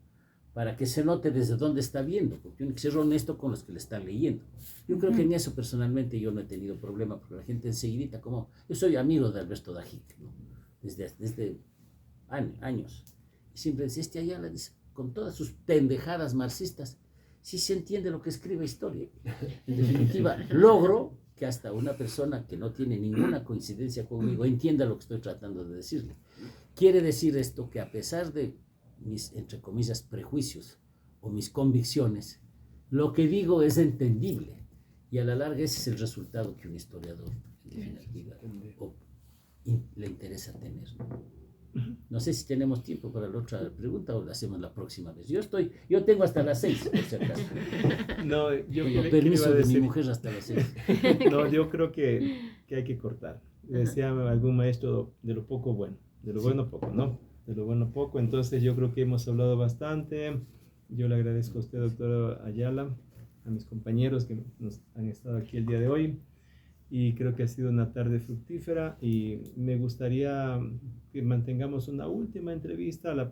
para que se note desde dónde está viendo, porque tiene que ser honesto con los que le están leyendo. Yo creo que en eso personalmente yo no he tenido problema, porque la gente enseguidita, como yo soy amigo de Alberto Dajic, ¿no? desde años, y siempre dice, Ayala, dice, con todas sus pendejadas marxistas, sí se entiende lo que escribe historia. En definitiva, logro que hasta una persona que no tiene ninguna coincidencia conmigo entienda lo que estoy tratando de decirle. Quiere decir esto que a pesar de mis, entre comillas, prejuicios o mis convicciones, lo que digo es entendible y a la larga ese es el resultado que un historiador, en definitiva, le interesa tener. No sé si tenemos tiempo para la otra pregunta o la hacemos la próxima vez. Yo tengo hasta las 6, por si acaso. No, yo Con iba a permiso de mi decir- mujer hasta las 6. No, yo creo que hay que cortar. Decía algún maestro de lo poco bueno, de lo bueno poco, ¿no? De lo bueno poco. Entonces yo creo que hemos hablado bastante. Yo le agradezco a usted, doctor Ayala, a mis compañeros que nos han estado aquí el día de hoy. Y creo que ha sido una tarde fructífera y me gustaría que mantengamos una última entrevista a la